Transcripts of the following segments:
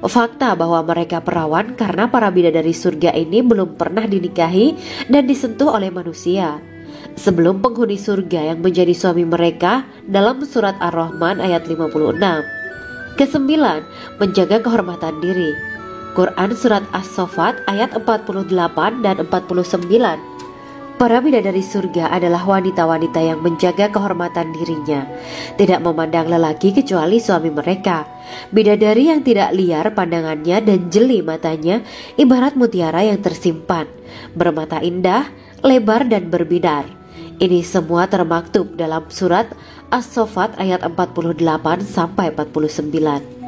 Fakta bahwa mereka perawan karena para bidadari surga ini belum pernah dinikahi dan disentuh oleh manusia sebelum penghuni surga yang menjadi suami mereka dalam surat Ar-Rahman ayat 56. Kesembilan, menjaga kehormatan diri. Quran surat As-Saffat ayat 48 dan 49. Para bidadari surga adalah wanita-wanita yang menjaga kehormatan dirinya, tidak memandang lelaki kecuali suami mereka. Bidadari yang tidak liar pandangannya dan jeli matanya, ibarat mutiara yang tersimpan, bermata indah, lebar dan berbinar. Ini semua termaktub dalam surat As-Saffat ayat 48 sampai 49.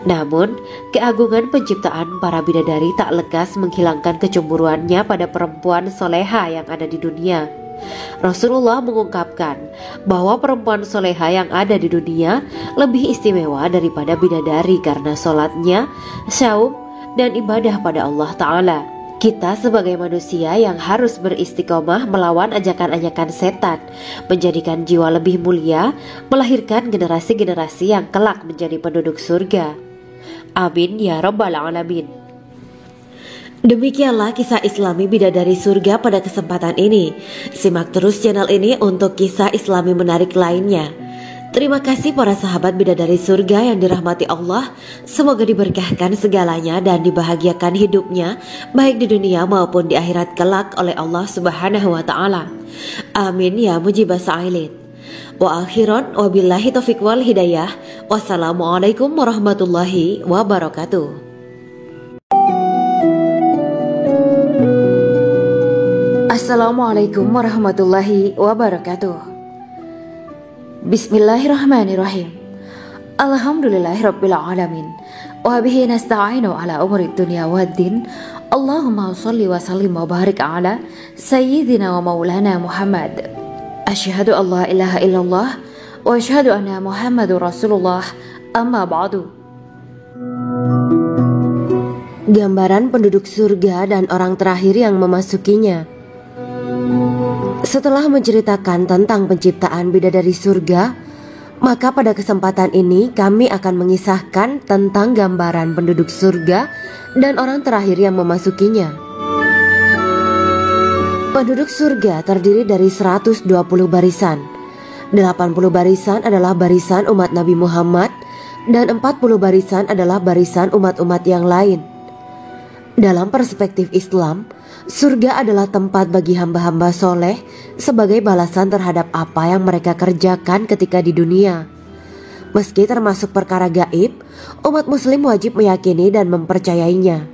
Namun, keagungan penciptaan para bidadari tak lekas menghilangkan kecemburuannya pada perempuan soleha yang ada di dunia. Rasulullah mengungkapkan bahwa perempuan soleha yang ada di dunia lebih istimewa daripada bidadari karena sholatnya, syaum, dan ibadah pada Allah Ta'ala. Kita sebagai manusia yang harus beristiqomah melawan ajakan-ajakan setan, menjadikan jiwa lebih mulia, melahirkan generasi-generasi yang kelak menjadi penduduk surga. Amin ya rabbal alamin. Demikianlah kisah Islami bidadari surga pada kesempatan ini. Simak terus channel ini untuk kisah Islami menarik lainnya. Terima kasih para sahabat bidadari surga yang dirahmati Allah. Semoga diberkahkan segalanya dan dibahagiakan hidupnya baik di dunia maupun di akhirat kelak oleh Allah Subhanahu wa taala. Amin ya mujibas sa'ilin. Wa akhiran wabillahi taufiq wal hidayah. Wassalamualaikum warahmatullahi wabarakatuh. Assalamualaikum warahmatullahi wabarakatuh. Bismillahirrahmanirrahim. Alhamdulillahirabbil alamin. Wa bihi nasta'inu ala umuri dunya waddin. Allahumma shalli wa sallim wa barik ala sayyidina wa maulana Muhammad. Asyhadu an la ilaha illallah wa asyhadu anna Muhammadur Rasulullah. Amma ba'du. Gambaran penduduk surga dan orang terakhir yang memasukinya. Setelah menceritakan tentang penciptaan bidadari surga, maka pada kesempatan ini kami akan mengisahkan tentang gambaran penduduk surga dan orang terakhir yang memasukinya. Penduduk surga terdiri dari 120 barisan. 80 barisan adalah barisan umat Nabi Muhammad dan 40 barisan adalah barisan umat-umat yang lain. Dalam perspektif Islam, surga adalah tempat bagi hamba-hamba soleh sebagai balasan terhadap apa yang mereka kerjakan ketika di dunia. Meski termasuk perkara gaib, umat muslim wajib meyakini dan mempercayainya.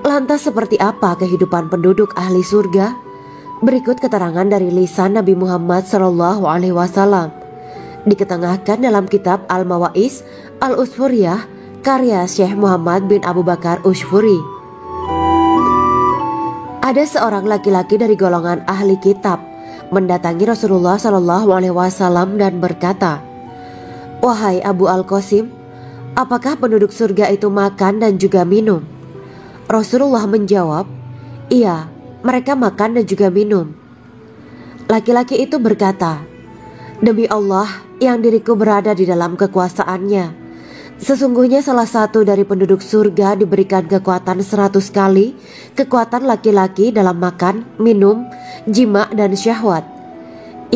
Lantas seperti apa kehidupan penduduk ahli surga? Berikut keterangan dari lisan Nabi Muhammad SAW, diketengahkan dalam kitab Al-Mawa'is Al-Usfuriyah karya Syekh Muhammad bin Abu Bakar Ushfuri. Ada seorang laki-laki dari golongan ahli kitab mendatangi Rasulullah SAW dan berkata, "Wahai Abu Al-Qasim, apakah penduduk surga itu makan dan juga minum?" Rasulullah menjawab, "Iya, mereka makan dan juga minum." Laki-laki itu berkata, "Demi Allah yang diriku berada di dalam kekuasaannya, sesungguhnya salah satu dari penduduk surga diberikan kekuatan 100 kali kekuatan laki-laki dalam makan, minum, jima, dan syahwat."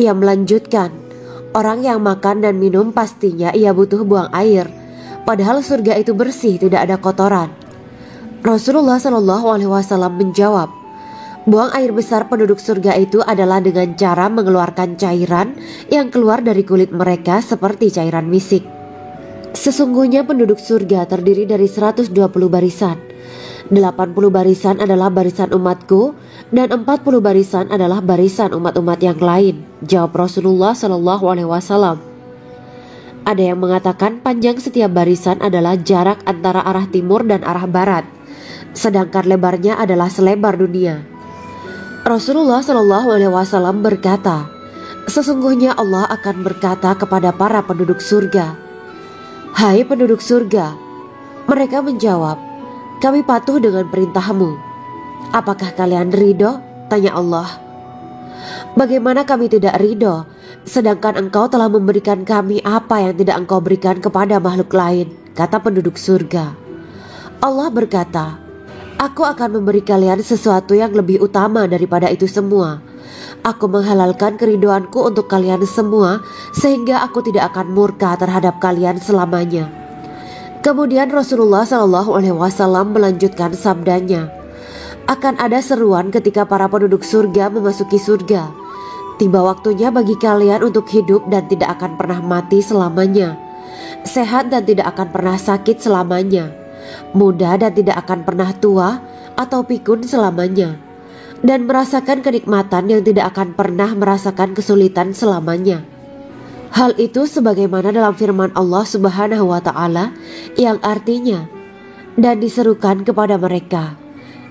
Ia melanjutkan, "Orang yang makan dan minum pastinya ia butuh buang air, padahal surga itu bersih, tidak ada kotoran." Rasulullah SAW menjawab, "Buang air besar penduduk surga itu adalah dengan cara mengeluarkan cairan yang keluar dari kulit mereka seperti cairan misik." Sesungguhnya penduduk surga terdiri dari 120 barisan. 80 barisan adalah barisan umatku dan 40 barisan adalah barisan umat-umat yang lain, jawab Rasulullah SAW. Ada yang mengatakan panjang setiap barisan adalah jarak antara arah timur dan arah barat, sedangkan lebarnya adalah selebar dunia. Rasulullah SAW berkata, "Sesungguhnya Allah akan berkata kepada para penduduk surga, 'Hai penduduk surga,' mereka menjawab, 'Kami patuh dengan perintahmu.' 'Apakah kalian ridho?' tanya Allah. 'Bagaimana kami tidak ridho, sedangkan engkau telah memberikan kami apa yang tidak engkau berikan kepada makhluk lain,' kata penduduk surga. Allah berkata, "Aku akan memberi kalian sesuatu yang lebih utama daripada itu semua. Aku menghalalkan keriduanku untuk kalian semua, sehingga aku tidak akan murka terhadap kalian selamanya." Kemudian Rasulullah SAW melanjutkan sabdanya, "Akan ada seruan ketika para penduduk surga memasuki surga. Tiba waktunya bagi kalian untuk hidup dan tidak akan pernah mati selamanya, sehat dan tidak akan pernah sakit selamanya, muda dan tidak akan pernah tua atau pikun selamanya, dan merasakan kenikmatan yang tidak akan pernah merasakan kesulitan selamanya." Hal itu sebagaimana dalam firman Allah Subhanahu wa Ta'ala yang artinya, "Dan diserukan kepada mereka,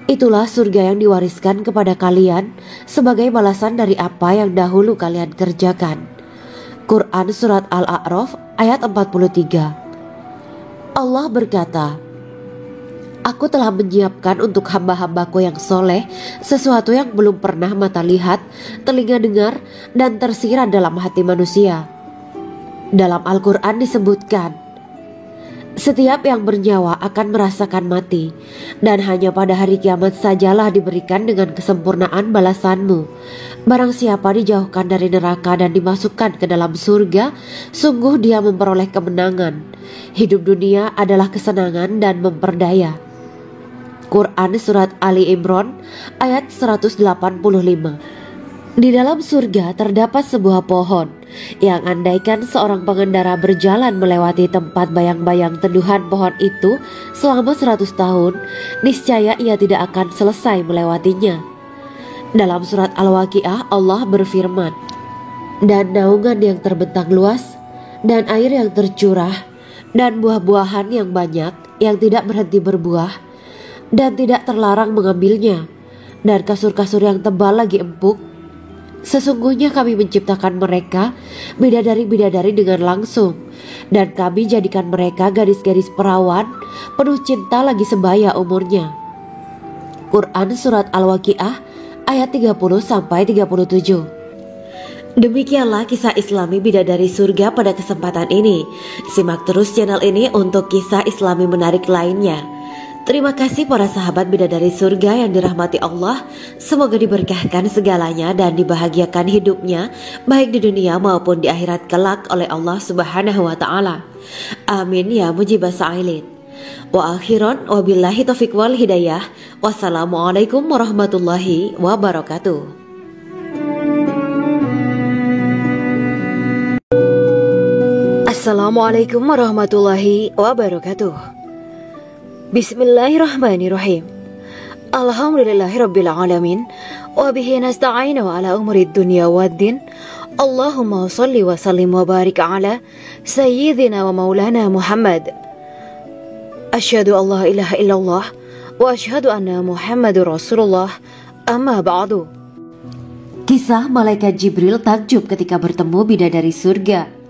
itulah surga yang diwariskan kepada kalian sebagai balasan dari apa yang dahulu kalian kerjakan." Quran Surat Al-A'raf ayat 43. Allah berkata, "Aku telah menyiapkan untuk hamba-hambaku yang soleh sesuatu yang belum pernah mata lihat, telinga dengar, dan tersirat dalam hati manusia." Dalam Al-Quran disebutkan, "Setiap yang bernyawa akan merasakan mati, dan hanya pada hari kiamat sajalah diberikan dengan kesempurnaan balasanmu. Barang siapa dijauhkan dari neraka dan dimasukkan ke dalam surga, sungguh dia memperoleh kemenangan. Hidup dunia adalah kesenangan dan memperdaya." Quran Surat Ali Imran ayat 185. Di dalam surga terdapat sebuah pohon yang andaikan seorang pengendara berjalan melewati tempat bayang-bayang teduhan pohon itu selama 100 tahun, niscaya ia tidak akan selesai melewatinya. Dalam surat Al-Waqiah Allah berfirman, "Dan naungan yang terbentang luas, dan air yang tercurah, dan buah-buahan yang banyak yang tidak berhenti berbuah, dan tidak terlarang mengambilnya, dan kasur-kasur yang tebal lagi empuk. Sesungguhnya kami menciptakan mereka bidadari-bidadari dengan langsung, dan kami jadikan mereka gadis-gadis perawan penuh cinta lagi sebaya umurnya." Quran Surat Al-Waqiah ayat 30-37. Demikianlah kisah Islami bidadari surga pada kesempatan ini. Simak terus channel ini untuk kisah Islami menarik lainnya. Terima kasih para sahabat bidadari surga yang dirahmati Allah. Semoga diberkahkan segalanya dan dibahagiakan hidupnya, baik di dunia maupun di akhirat kelak oleh Allah Subhanahu wa Ta'ala. Amin ya mujibah sa'ilin. Wa akhiran wabillahi taufiq wal hidayah. Wassalamualaikum warahmatullahi wabarakatuh. Assalamualaikum warahmatullahi wabarakatuh. Bismillahirrahmanirrahim. Alhamdulillahirabbil alamin wa bihi nasta'inu ala umurid dunya waddin. Allahumma shalli wa sallim wa barik ala sayyidina wa maulana Muhammad. Asyhadu an la ilaha illallah wa asyhadu anna Muhammadur Rasulullah. Amma ba'du. Kisah malaikat Jibril takjub ketika bertemu bidadari surga.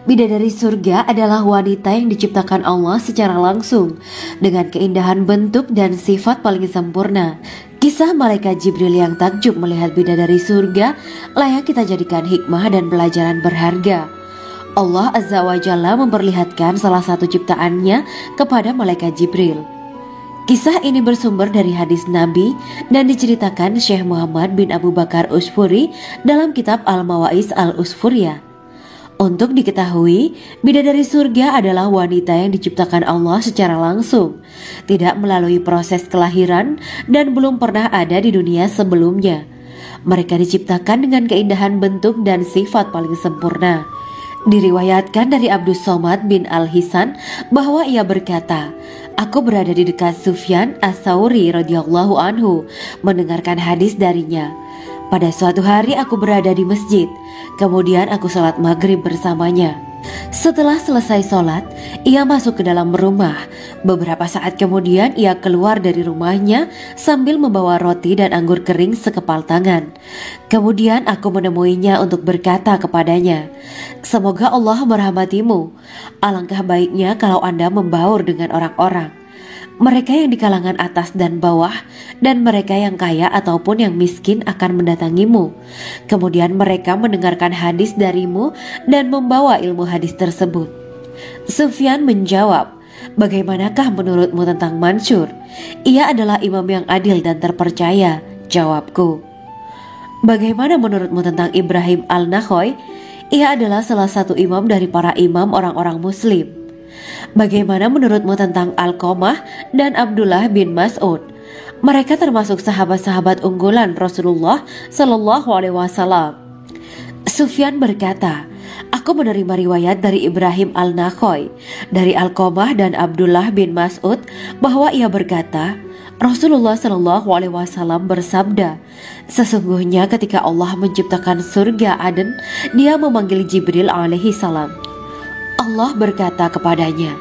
Bidadari surga adalah wanita yang diciptakan Allah secara langsung dengan keindahan bentuk dan sifat paling sempurna. Kisah malaikat Jibril yang takjub melihat bidadari surga layak kita jadikan hikmah dan pelajaran berharga. Allah Azza wa Jalla memperlihatkan salah satu ciptaannya kepada malaikat Jibril. Kisah ini bersumber dari hadis Nabi dan diceritakan Syekh Muhammad bin Abu Bakar Usfuri dalam kitab Al-Mawaiz Al-Usfuriyah. Untuk diketahui, bidadari surga adalah wanita yang diciptakan Allah secara langsung, tidak melalui proses kelahiran dan belum pernah ada di dunia sebelumnya. Mereka diciptakan dengan keindahan bentuk dan sifat paling sempurna. Diriwayatkan dari Abdus Somad bin Al-Hisan bahwa ia berkata, "Aku berada di dekat Sufyan As-Sauri radhiyallahu anhu mendengarkan hadis darinya. Pada suatu hari aku berada di masjid, kemudian aku sholat maghrib bersamanya. Setelah selesai sholat, ia masuk ke dalam rumah. Beberapa saat kemudian ia keluar dari rumahnya sambil membawa roti dan anggur kering sekepal tangan. Kemudian aku menemuinya untuk berkata kepadanya, 'Semoga Allah merahmatimu. Alangkah baiknya kalau Anda membaur dengan orang-orang. Mereka yang di kalangan atas dan bawah, dan mereka yang kaya ataupun yang miskin akan mendatangimu. Kemudian mereka mendengarkan hadis darimu dan membawa ilmu hadis tersebut.' Sufyan menjawab, Bagaimanakah menurutmu tentang Mansur? Ia adalah imam yang adil dan terpercaya. Jawabku. Bagaimana menurutmu tentang Ibrahim al-Nakhoy? Ia adalah salah satu imam dari para imam orang-orang muslim. Bagaimana menurutmu tentang Alqamah dan Abdullah bin Mas'ud? Mereka termasuk sahabat-sahabat unggulan Rasulullah Shallallahu Alaihi Wasallam. Sufyan berkata, aku menerima riwayat dari Ibrahim al-Nakhoy, dari Alqamah dan Abdullah bin Mas'ud bahwa ia berkata, Rasulullah Shallallahu Alaihi Wasallam bersabda, sesungguhnya ketika Allah menciptakan surga Aden, Dia memanggil Jibril alaihi salam. Allah berkata kepadanya,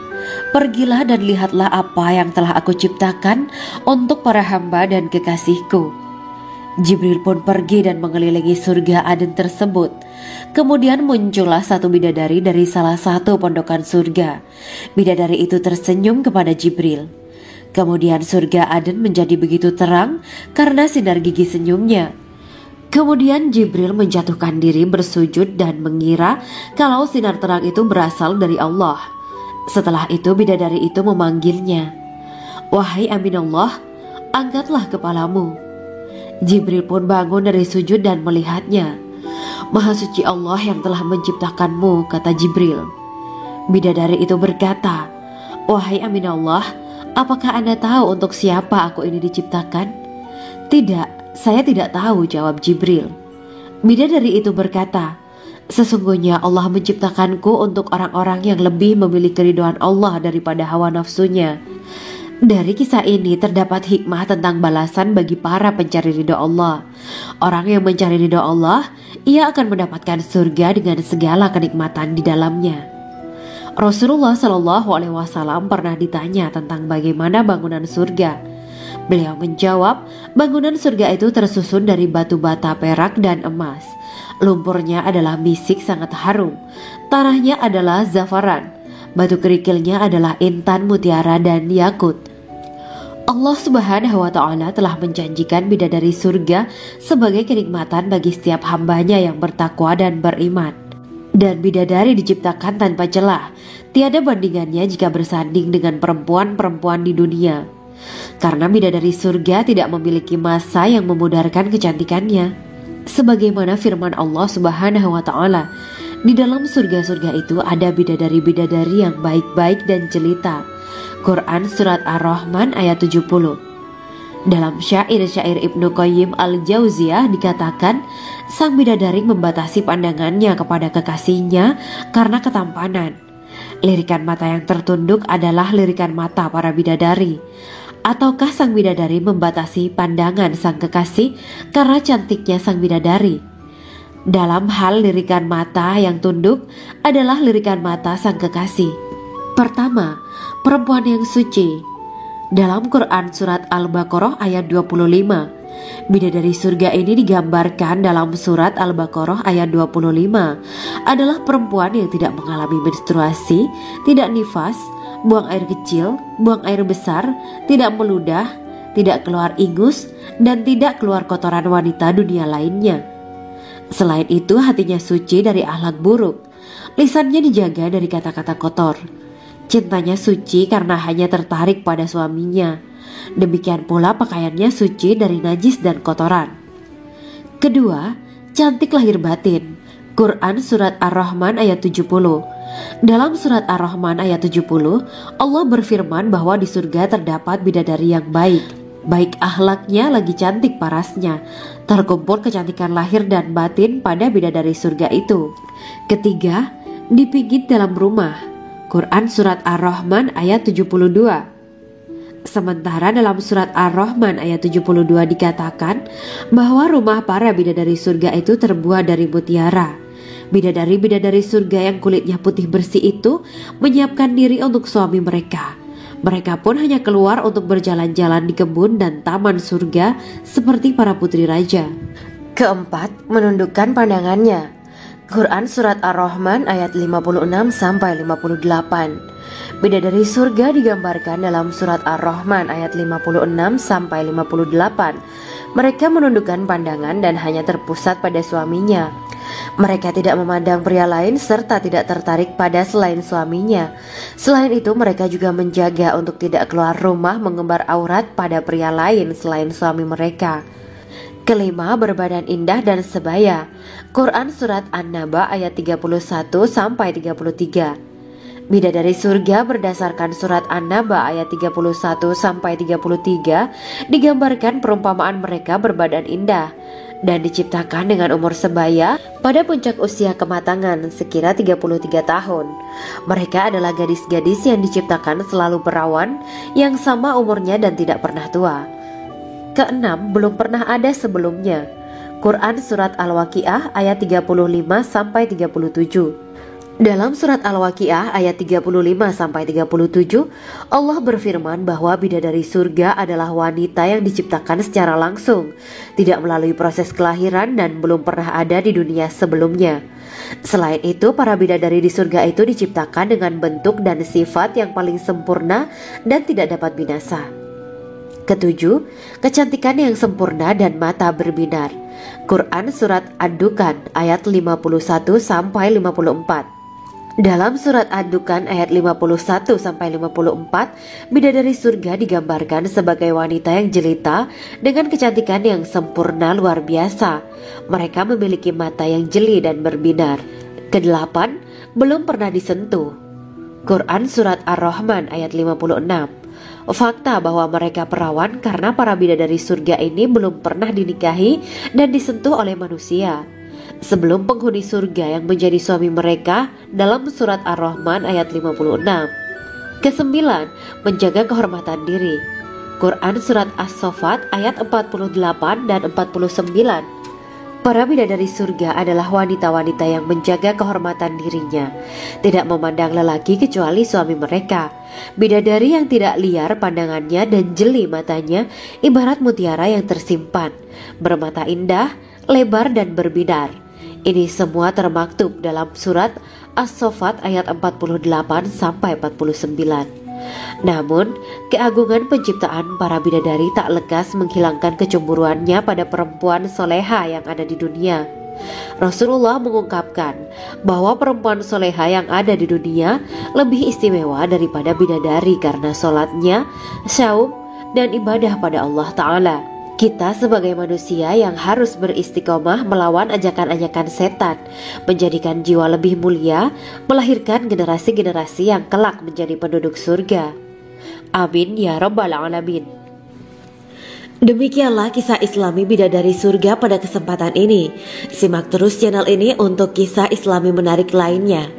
pergilah dan lihatlah apa yang telah aku ciptakan untuk para hamba dan kekasihku. Jibril pun pergi dan mengelilingi surga Aden tersebut. Kemudian muncullah satu bidadari dari salah satu pondokan surga. Bidadari itu tersenyum kepada Jibril. Kemudian surga Aden menjadi begitu terang karena sinar gigi senyumnya. Kemudian Jibril menjatuhkan diri bersujud dan mengira kalau sinar terang itu berasal dari Allah. Setelah itu bidadari itu memanggilnya, wahai Aminullah, angkatlah kepalamu. Jibril pun bangun dari sujud dan melihatnya. Maha suci Allah yang telah menciptakanmu, kata Jibril. Bidadari itu berkata, wahai Aminullah, apakah Anda tahu untuk siapa aku ini diciptakan? Tidak, saya tidak tahu, jawab Jibril. Bidadari itu berkata, sesungguhnya Allah menciptakanku untuk orang-orang yang lebih memilih keridhaan Allah daripada hawa nafsunya. Dari kisah ini terdapat hikmah tentang balasan bagi para pencari ridha Allah. Orang yang mencari ridha Allah, ia akan mendapatkan surga dengan segala kenikmatan di dalamnya. Rasulullah Shallallahu Alaihi Wasallam pernah ditanya tentang bagaimana bangunan surga. Beliau menjawab, bangunan surga itu tersusun dari batu bata, perak, dan emas. Lumpurnya adalah misik sangat harum, tanahnya adalah zafaran, batu kerikilnya adalah intan, mutiara, dan yakut. Allah Subhanahu wa Ta'ala telah menjanjikan bidadari surga sebagai kenikmatan bagi setiap hambanya yang bertakwa dan beriman. Dan bidadari diciptakan tanpa celah, tiada bandingannya jika bersanding dengan perempuan-perempuan di dunia. Karena bidadari surga tidak memiliki masa yang memudarkan kecantikannya. Sebagaimana firman Allah Subhanahu wa Ta'ala, di dalam surga-surga itu ada bidadari-bidadari yang baik-baik dan jelita. Quran Surat Ar-Rahman ayat 70. Dalam syair-syair Ibnu Qayyim al-Jauziyah dikatakan, sang bidadari membatasi pandangannya kepada kekasihnya karena ketampanan. Lirikan mata yang tertunduk adalah lirikan mata para bidadari. Ataukah sang bidadari membatasi pandangan sang kekasih karena cantiknya sang bidadari? Dalam hal lirikan mata yang tunduk adalah lirikan mata sang kekasih. Pertama, perempuan yang suci. Dalam Quran Surat Al-Baqarah ayat 25, bidadari surga ini digambarkan dalam Surat Al-Baqarah ayat 25 adalah perempuan yang tidak mengalami menstruasi, tidak nifas, buang air kecil, buang air besar, tidak meludah, tidak keluar ingus, dan tidak keluar kotoran wanita dunia lainnya. Selain itu, hatinya suci dari akhlak buruk, lisannya dijaga dari kata-kata kotor. Cintanya suci karena hanya tertarik pada suaminya. Demikian pula pakaiannya suci dari najis dan kotoran. Kedua, cantik lahir batin. Quran Surat Ar-Rahman ayat 70. Dalam Surat Ar-Rahman ayat 70, Allah berfirman bahwa di surga terdapat bidadari yang baik. Baik akhlaknya lagi cantik parasnya. Terkumpul kecantikan lahir dan batin pada bidadari surga itu. Ketiga, dipijit dalam rumah. Quran Surat Ar-Rahman ayat 72. Sementara dalam Surat Ar-Rahman ayat 72 dikatakan bahwa rumah para bidadari surga itu terbuat dari mutiara. Bidadari-bidadari surga yang kulitnya putih bersih itu menyiapkan diri untuk suami mereka. Mereka pun hanya keluar untuk berjalan-jalan di kebun dan taman surga seperti para putri raja. Keempat, menundukkan pandangannya. Quran Surat Ar-Rahman ayat 56-58. Bidadari surga digambarkan dalam Surat Ar-Rahman ayat 56-58. Mereka menundukkan pandangan dan hanya terpusat pada suaminya. Mereka tidak memandang pria lain serta tidak tertarik pada selain suaminya. Selain itu, mereka juga menjaga untuk tidak keluar rumah mengembar aurat pada pria lain selain suami mereka. Kelima, berbadan indah dan sebaya. Quran Surat An-Naba ayat 31-33. Bidadari surga berdasarkan surat An-Naba ayat 31-33 digambarkan perumpamaan mereka berbadan indah dan diciptakan dengan umur sebaya pada puncak usia kematangan sekira 33 tahun. Mereka adalah gadis-gadis yang diciptakan selalu perawan yang sama umurnya dan tidak pernah tua. Keenam, belum pernah ada sebelumnya. Quran Surat Al-Waqiah ayat 35-37. Dalam surat Al-Waqiah ayat 35-37, Allah berfirman bahwa bidadari surga adalah wanita yang diciptakan secara langsung, tidak melalui proses kelahiran dan belum pernah ada di dunia sebelumnya. Selain itu, para bidadari di surga itu diciptakan dengan bentuk dan sifat yang paling sempurna dan tidak dapat binasa. Ketujuh, kecantikan yang sempurna dan mata berbinar. Quran Surat Ad-Dukan ayat 51-54. Dalam surat Ad-Dukan ayat 51-54, bidadari surga digambarkan sebagai wanita yang jelita dengan kecantikan yang sempurna luar biasa. Mereka memiliki mata yang jeli dan berbinar. Kedelapan, belum pernah disentuh. Quran Surat Ar-Rahman ayat 56. Fakta bahwa mereka perawan karena para bidadari surga ini belum pernah dinikahi dan disentuh oleh manusia sebelum penghuni surga yang menjadi suami mereka dalam surat Ar-Rahman ayat 56. Kesembilan, menjaga kehormatan diri. Quran Surat As-Saffat ayat 48 dan 49. Para bidadari surga adalah wanita-wanita yang menjaga kehormatan dirinya, tidak memandang lelaki kecuali suami mereka. Bidadari yang tidak liar pandangannya dan jeli matanya ibarat mutiara yang tersimpan, bermata indah, lebar dan berbinar. Ini semua termaktub dalam surat As-Saffat ayat 48-49. Namun, keagungan penciptaan para bidadari tak lekas menghilangkan kecemburuannya pada perempuan soleha yang ada di dunia. Rasulullah mengungkapkan bahwa perempuan soleha yang ada di dunia lebih istimewa daripada bidadari karena sholatnya, syaum, dan ibadah pada Allah Ta'ala. Kita sebagai manusia yang harus beristiqomah melawan ajakan-ajakan setan, menjadikan jiwa lebih mulia, melahirkan generasi-generasi yang kelak menjadi penduduk surga. Amin ya rabbal alamin. Demikianlah kisah Islami bidadari surga pada kesempatan ini. Simak terus channel ini untuk kisah Islami menarik lainnya.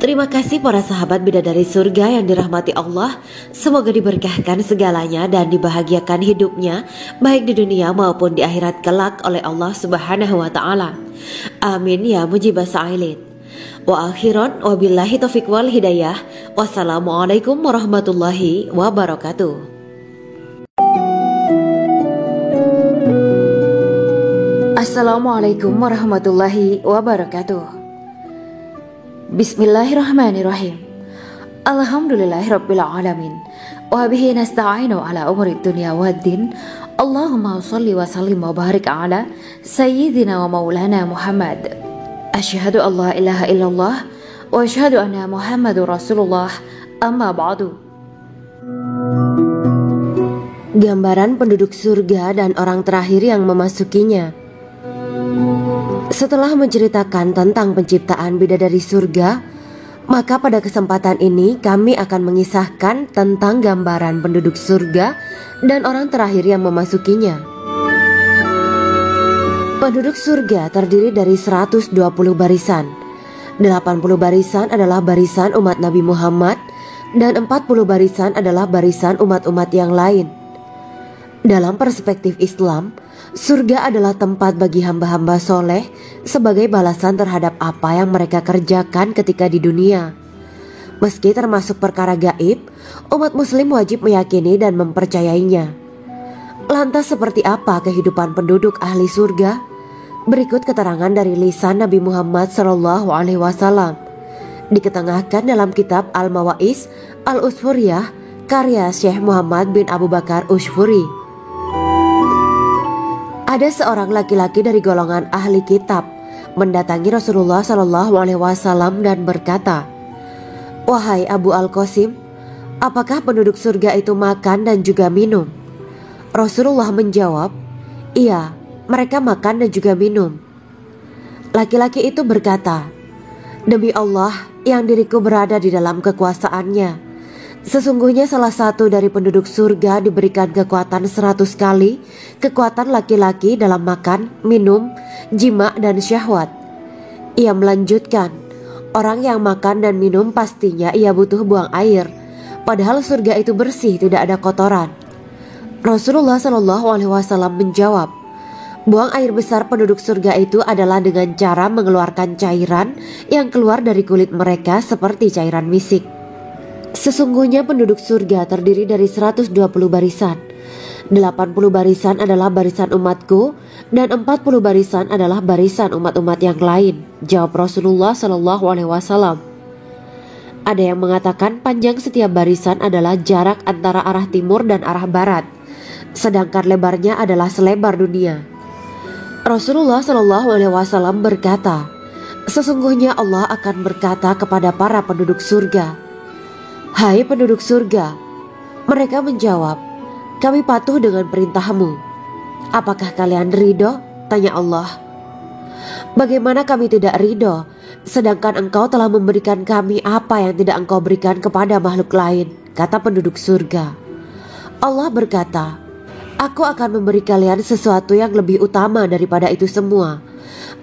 Terima kasih para sahabat bidadari surga yang dirahmati Allah. Semoga diberkahkan segalanya dan dibahagiakan hidupnya baik di dunia maupun di akhirat kelak oleh Allah Subhanahu wa taala. Amin ya mujibas sa'ilin. Wa akhiran wabillahi taufiq wal hidayah. Wassalamualaikum warahmatullahi wabarakatuh. Assalamualaikum warahmatullahi wabarakatuh. Bismillahirrahmanirrahim. Alhamdulillahirabbil alamin. Wa bihi nasta'inu ala umuri dunya waddin. Allahumma shalli wa sallim wa barik ala sayyidina wa maulana Muhammad. Asyhadu an la ilaha illallah wa asyhadu anna Muhammadur Rasulullah. Amma ba'du. Gambaran penduduk surga dan orang terakhir yang memasukinya. Setelah menceritakan tentang penciptaan bidadari surga, maka pada kesempatan ini kami akan mengisahkan tentang gambaran penduduk surga dan orang terakhir yang memasukinya. Penduduk surga terdiri dari 120 barisan. 80 barisan adalah barisan umat Nabi Muhammad dan 40 barisan adalah barisan umat-umat yang lain. Dalam perspektif Islam, surga adalah tempat bagi hamba-hamba soleh sebagai balasan terhadap apa yang mereka kerjakan ketika di dunia. Meski termasuk perkara gaib, umat muslim wajib meyakini dan mempercayainya. Lantas seperti apa kehidupan penduduk ahli surga? Berikut keterangan dari lisan Nabi Muhammad SAW. Diketengahkan dalam kitab Al-Mawa'is Al-Usfuriyah karya Syekh Muhammad bin Abu Bakar Ushfuri. Ada seorang laki-laki dari golongan ahli kitab mendatangi Rasulullah Shallallahu Alaihi Wasallam dan berkata, "Wahai Abu Al-Qasim, apakah penduduk surga itu makan dan juga minum?" Rasulullah menjawab, "Iya, mereka makan dan juga minum." Laki-laki itu berkata, "Demi Allah yang diriku berada di dalam kekuasaannya, sesungguhnya salah satu dari penduduk surga diberikan kekuatan 100 kali kekuatan laki-laki dalam makan, minum, jima dan syahwat." Ia melanjutkan, "Orang yang makan dan minum pastinya ia butuh buang air, padahal surga itu bersih, tidak ada kotoran." Rasulullah Shallallahu Alaihi Wasallam menjawab, "Buang air besar penduduk surga itu adalah dengan cara mengeluarkan cairan yang keluar dari kulit mereka seperti cairan misik. Sesungguhnya penduduk surga terdiri dari 120 barisan. 80 barisan adalah barisan umatku dan 40 barisan adalah barisan umat-umat yang lain," jawab Rasulullah Shallallahu Alaihi Wasallam. Ada yang mengatakan panjang setiap barisan adalah jarak antara arah timur dan arah barat, sedangkan lebarnya adalah selebar dunia. Rasulullah Shallallahu Alaihi Wasallam berkata, "Sesungguhnya Allah akan berkata kepada para penduduk surga, 'Hai penduduk surga,' mereka menjawab, 'Kami patuh dengan perintahmu.' 'Apakah kalian ridho?' tanya Allah. 'Bagaimana kami tidak ridho, sedangkan engkau telah memberikan kami apa yang tidak engkau berikan kepada makhluk lain,' kata penduduk surga. Allah berkata, 'Aku akan memberi kalian sesuatu yang lebih utama daripada itu semua.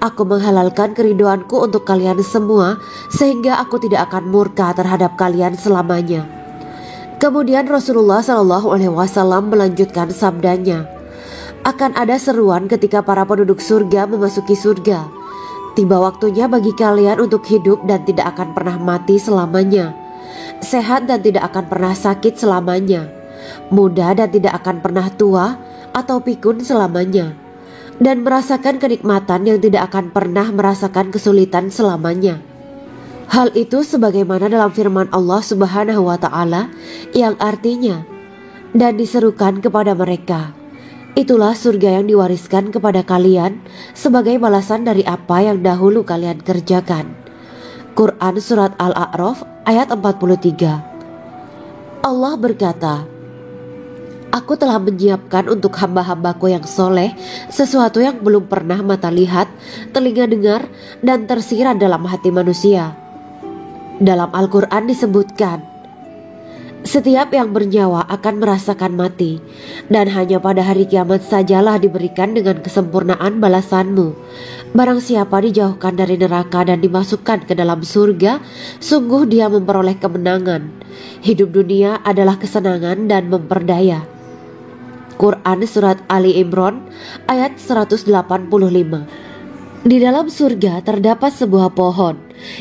Aku menghalalkan keridoanku untuk kalian semua sehingga aku tidak akan murka terhadap kalian selamanya.'" Kemudian Rasulullah Shallallahu Alaihi Wasallam melanjutkan sabdanya, "Akan ada seruan ketika para penduduk surga memasuki surga. Tiba waktunya bagi kalian untuk hidup dan tidak akan pernah mati selamanya, sehat dan tidak akan pernah sakit selamanya, muda dan tidak akan pernah tua atau pikun selamanya, dan merasakan kenikmatan yang tidak akan pernah merasakan kesulitan selamanya." Hal itu sebagaimana dalam firman Allah Subhanahu wa Ta'ala yang artinya, "Dan diserukan kepada mereka, itulah surga yang diwariskan kepada kalian sebagai balasan dari apa yang dahulu kalian kerjakan." Quran Surat Al-A'raf ayat 43. Allah berkata, "Aku telah menyiapkan untuk hamba-hambaku yang soleh sesuatu yang belum pernah mata lihat, telinga dengar, dan tersirat dalam hati manusia." Dalam Al-Quran disebutkan, "Setiap yang bernyawa akan merasakan mati, dan hanya pada hari kiamat sajalah diberikan dengan kesempurnaan balasanmu. Barang siapa dijauhkan dari neraka dan dimasukkan ke dalam surga, sungguh dia memperoleh kemenangan. Hidup dunia adalah kesenangan dan memperdaya." Quran Surat Ali Imran ayat 185. Di dalam surga terdapat sebuah pohon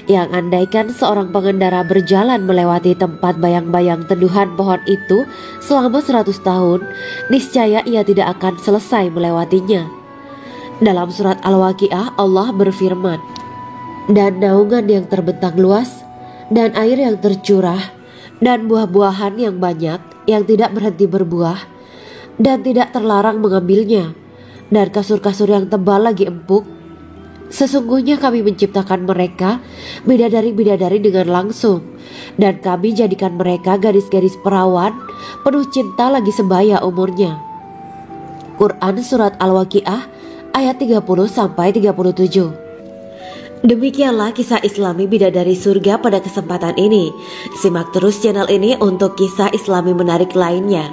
yang andaikan seorang pengendara berjalan melewati tempat bayang-bayang teduhan pohon itu selama 100 tahun, niscaya ia tidak akan selesai melewatinya. Dalam surat Al-Waqiah Allah berfirman, "Dan naungan yang terbentang luas, dan air yang tercurah, dan buah-buahan yang banyak yang tidak berhenti berbuah, dan tidak terlarang mengambilnya, dan kasur-kasur yang tebal lagi empuk. Sesungguhnya kami menciptakan mereka bidadari-bidadari dengan langsung, dan kami jadikan mereka gadis-gadis perawan penuh cinta lagi sebaya umurnya." Quran Surat Al-Waqiah ayat 30-37. Demikianlah kisah Islami bidadari surga pada kesempatan ini. Simak terus channel ini untuk kisah Islami menarik lainnya.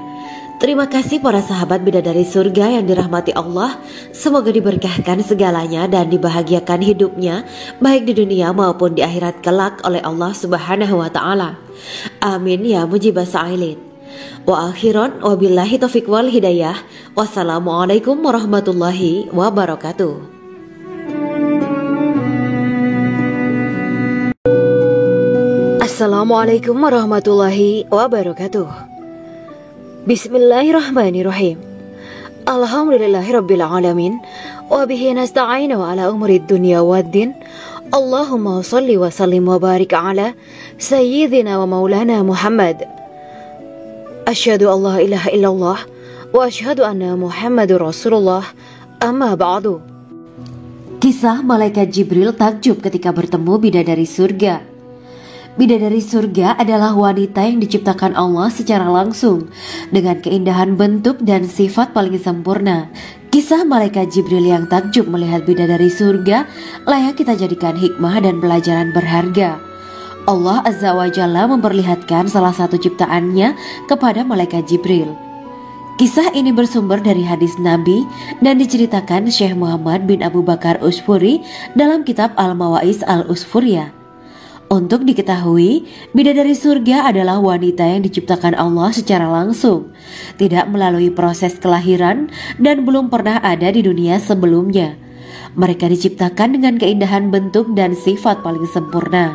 Terima kasih para sahabat bidadari surga yang dirahmati Allah. Semoga diberkahkan segalanya dan dibahagiakan hidupnya baik di dunia maupun di akhirat kelak oleh Allah Subhanahu wa Ta'ala. Amin ya mujibah sa'ilin. Wa akhiran wabillahi taufiq wal hidayah. Wassalamualaikum warahmatullahi wabarakatuh. Assalamualaikum warahmatullahi wabarakatuh. Bismillahirrahmanirrahim. Alhamdulillahirabbil alamin wa bihi nasta'inu ala umurid dunya waddin. Allahumma shalli wa sallim wa barik ala sayyidina wa maulana Muhammad. Asyhadu an la ilaha illallah wa asyhadu anna Muhammadur Rasulullah. Amma ba'du. Kisah Malaikat Jibril takjub ketika bertemu bidadari surga. Bidadari surga adalah wanita yang diciptakan Allah secara langsung dengan keindahan bentuk dan sifat paling sempurna. Kisah Malaikat Jibril yang takjub melihat bidadari surga layak kita jadikan hikmah dan pelajaran berharga. Allah Azza wa Jalla memperlihatkan salah satu ciptaannya kepada Malaikat Jibril. Kisah ini bersumber dari hadis Nabi dan diceritakan Syekh Muhammad bin Abu Bakar Usfuri dalam kitab Al-Mawaiz Al-Usfuriyah. Untuk diketahui, bidadari surga adalah wanita yang diciptakan Allah secara langsung, tidak melalui proses kelahiran dan belum pernah ada di dunia sebelumnya. Mereka diciptakan dengan keindahan bentuk dan sifat paling sempurna.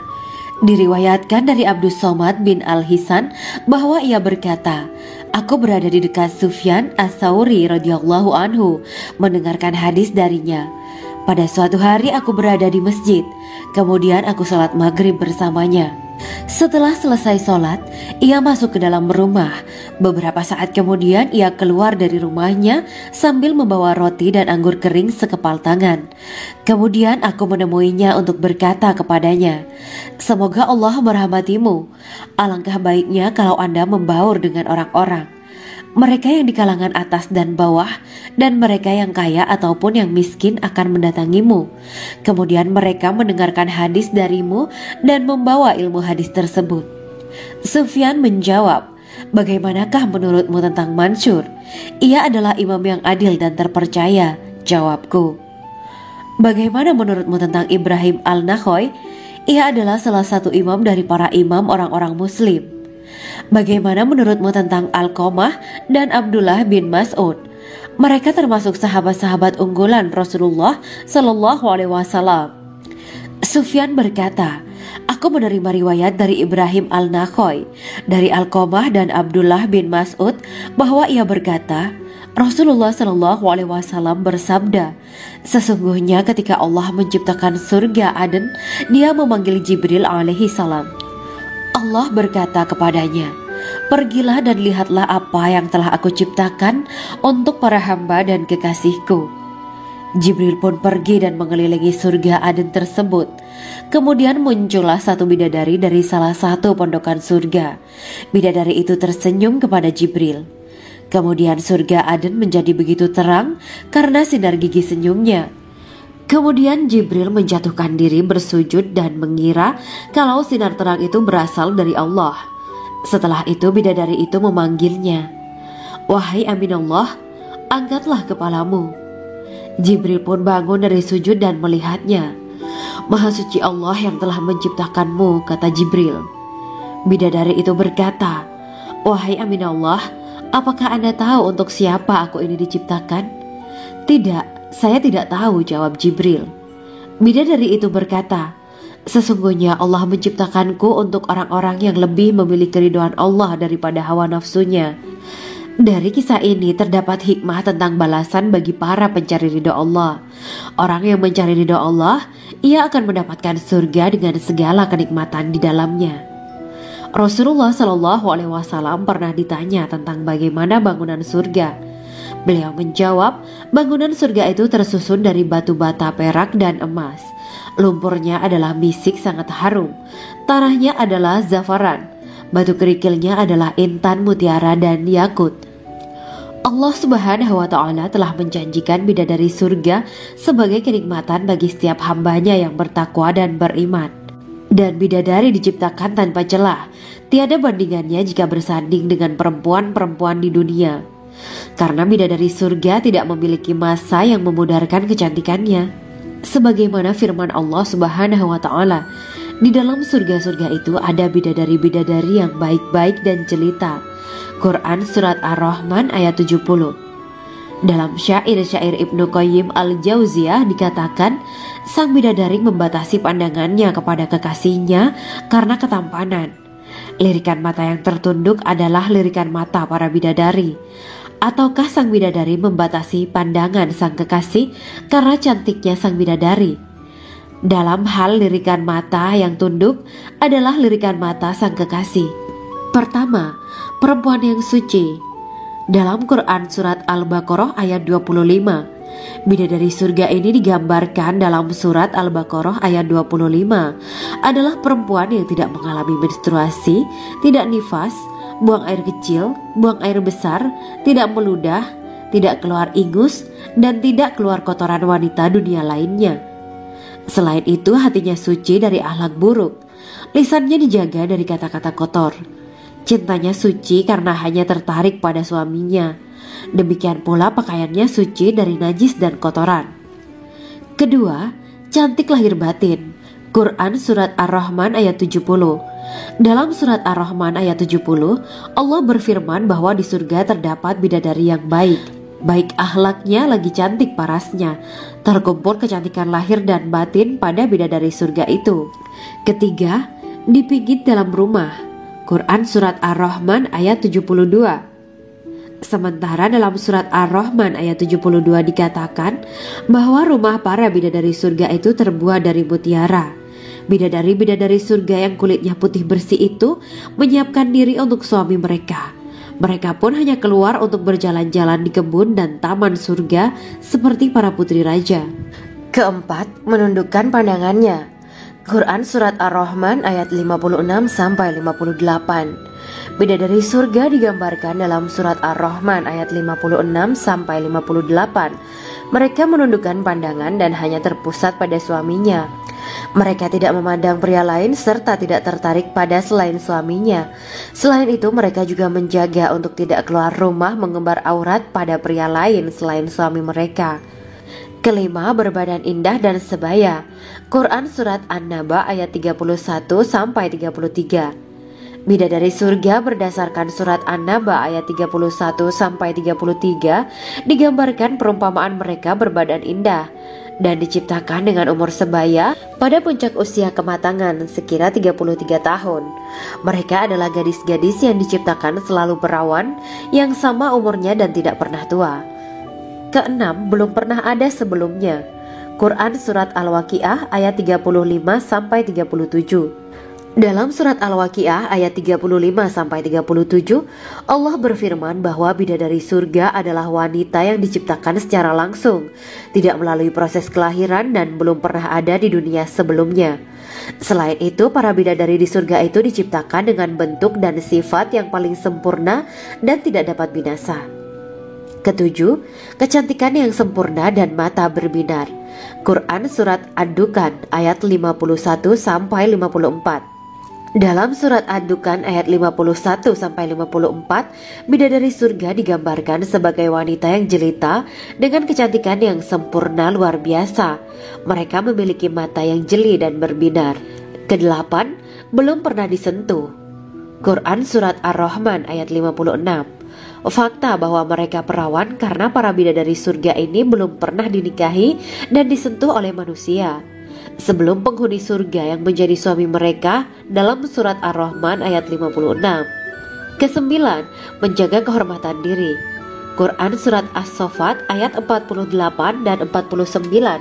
Diriwayatkan dari Abdus Somad bin Al-Hisan bahwa ia berkata, "Aku berada di dekat Sufyan As-Tsauri radhiyallahu anhu mendengarkan hadis darinya. Pada suatu hari aku berada di masjid, kemudian aku sholat maghrib bersamanya. Setelah selesai sholat, ia masuk ke dalam rumah. Beberapa saat kemudian ia keluar dari rumahnya sambil membawa roti dan anggur kering sekepal tangan. Kemudian aku menemuinya untuk berkata kepadanya, 'Semoga Allah merahmatimu. Alangkah baiknya kalau Anda membaur dengan orang-orang. Mereka yang di kalangan atas dan bawah dan mereka yang kaya ataupun yang miskin akan mendatangimu. Kemudian mereka mendengarkan hadis darimu dan membawa ilmu hadis tersebut.' Sufyan menjawab, 'Bagaimanakah menurutmu tentang Mansur? Ia adalah imam yang adil dan terpercaya.' Jawabku. 'Bagaimana menurutmu tentang Ibrahim Al-Nakhoy? Ia adalah salah satu imam dari para imam orang-orang muslim.' 'Bagaimana menurutmu tentang Alqamah dan Abdullah bin Mas'ud? Mereka termasuk sahabat-sahabat unggulan Rasulullah Shallallahu Alaihi Wasallam.' Sufyan berkata, 'Aku menerima riwayat dari Ibrahim Al-Nakhoy, dari Alqamah dan Abdullah bin Mas'ud bahwa ia berkata, Rasulullah Shallallahu Alaihi Wasallam bersabda, sesungguhnya ketika Allah menciptakan surga Aden, Dia memanggil Jibril alaihi salam. Allah berkata kepadanya, pergilah dan lihatlah apa yang telah aku ciptakan untuk para hamba dan kekasihku. Jibril pun pergi dan mengelilingi surga Aden tersebut. Kemudian muncullah satu bidadari dari salah satu pondokan surga. Bidadari itu tersenyum kepada Jibril. Kemudian surga Aden menjadi begitu terang karena sinar gigi senyumnya. Kemudian Jibril menjatuhkan diri bersujud dan mengira kalau sinar terang itu berasal dari Allah. Setelah itu bidadari itu memanggilnya, wahai Aminullah, angkatlah kepalamu. Jibril pun bangun dari sujud dan melihatnya. Maha suci Allah yang telah menciptakanmu, kata Jibril. Bidadari itu berkata, wahai Aminullah, apakah Anda tahu untuk siapa aku ini diciptakan? Tidak, saya tidak tahu, jawab Jibril. Bidadari itu berkata, sesungguhnya Allah menciptakanku untuk orang-orang yang lebih memilih keridhaan Allah daripada hawa nafsunya. Dari kisah ini terdapat hikmah tentang balasan bagi para pencari ridha Allah. Orang yang mencari ridha Allah, ia akan mendapatkan surga dengan segala kenikmatan di dalamnya. Rasulullah Shallallahu Alaihi Wasallam pernah ditanya tentang bagaimana bangunan surga. Beliau menjawab, bangunan surga itu tersusun dari batu bata, perak, dan emas. Lumpurnya adalah misik sangat harum. Tanahnya adalah zafaran. Batu kerikilnya adalah intan, mutiara, dan yakut. Allah Subhanahu wa Ta'ala telah menjanjikan bidadari surga sebagai kenikmatan bagi setiap hambanya yang bertakwa dan beriman. Dan bidadari diciptakan tanpa celah. Tiada bandingannya jika bersanding dengan perempuan-perempuan di dunia. Karena bidadari surga tidak memiliki masa yang memudarkan kecantikannya. Sebagaimana firman Allah Subhanahu wa Ta'ala, di dalam surga-surga itu ada bidadari-bidadari yang baik-baik dan jelita. Quran Surat Ar-Rahman ayat 70. Dalam syair-syair Ibnu Qayyim Al-Jauziyah dikatakan, sang bidadari membatasi pandangannya kepada kekasihnya karena ketampanan. Lirikan mata yang tertunduk adalah lirikan mata para bidadari. Ataukah sang bidadari membatasi pandangan sang kekasih karena cantiknya sang bidadari? Dalam hal lirikan mata yang tunduk adalah lirikan mata sang kekasih. Pertama, perempuan yang suci. Dalam Quran Surat Al-Baqarah ayat 25, Bidadari surga ini digambarkan dalam surat Al-Baqarah ayat 25 adalah perempuan yang tidak mengalami menstruasi, tidak nifas, buang air kecil, buang air besar, tidak meludah, tidak keluar ingus, dan tidak keluar kotoran wanita dunia lainnya. Selain itu, hatinya suci dari akhlak buruk, lisannya dijaga dari kata-kata kotor. Cintanya suci karena hanya tertarik pada suaminya. Demikian pula pakaiannya suci dari najis dan kotoran. Kedua, cantik lahir batin. Quran Surat Ar-Rahman ayat 70. Dalam Surat Ar-Rahman ayat 70, Allah berfirman bahwa di surga terdapat bidadari yang baik. Baik akhlaknya lagi cantik parasnya. Terkumpul kecantikan lahir dan batin pada bidadari surga itu. Ketiga, dipijit dalam rumah. Quran Surat Ar-Rahman ayat 72. Sementara dalam Surat Ar-Rahman ayat 72 dikatakan bahwa rumah para bidadari surga itu terbuat dari mutiara. Bidadari-bidadari surga yang kulitnya putih bersih itu menyiapkan diri untuk suami mereka. Mereka pun hanya keluar untuk berjalan-jalan di kebun dan taman surga seperti para putri raja. Keempat, menundukkan pandangannya. Quran Surat Ar-Rahman ayat 56-58. Bidadari surga digambarkan dalam Surat Ar-Rahman ayat 56-58. Mereka menundukkan pandangan dan hanya terpusat pada suaminya. Mereka tidak memandang pria lain serta tidak tertarik pada selain suaminya. Selain itu, mereka juga menjaga untuk tidak keluar rumah mengembar aurat pada pria lain selain suami mereka. Kelima, berbadan indah dan sebaya. Quran Surat An-Naba ayat 31-33. Bidadari surga berdasarkan Surat An-Naba ayat 31-33 digambarkan perumpamaan mereka berbadan indah dan diciptakan dengan umur sebaya pada puncak usia kematangan sekira 33 tahun. Mereka adalah gadis-gadis yang diciptakan selalu perawan yang sama umurnya dan tidak pernah tua. Keenam, belum pernah ada sebelumnya. Quran Surat Al-Waqiah ayat 35-37. Dalam Surat Al-Waqiah ayat 35-37, Allah berfirman bahwa bidadari surga adalah wanita yang diciptakan secara langsung, tidak melalui proses kelahiran dan belum pernah ada di dunia sebelumnya. Selain itu, para bidadari di surga itu diciptakan dengan bentuk dan sifat yang paling sempurna dan tidak dapat binasa. Ketujuh, kecantikan yang sempurna dan mata berbinar. Quran Surat Ad-Dukan ayat 51-54. Dalam Surat Ad-Dukan ayat 51-54, bidadari surga digambarkan sebagai wanita yang jelita dengan kecantikan yang sempurna luar biasa. Mereka memiliki mata yang jeli dan berbinar. Kedelapan, belum pernah disentuh. Quran Surat Ar-Rahman ayat 56. Fakta bahwa mereka perawan karena para bidadari surga ini belum pernah dinikahi dan disentuh oleh manusia sebelum penghuni surga yang menjadi suami mereka dalam Surat Ar-Rahman ayat 56. Kesembilan, menjaga kehormatan diri. Quran Surat As-Saffat ayat 48 dan 49.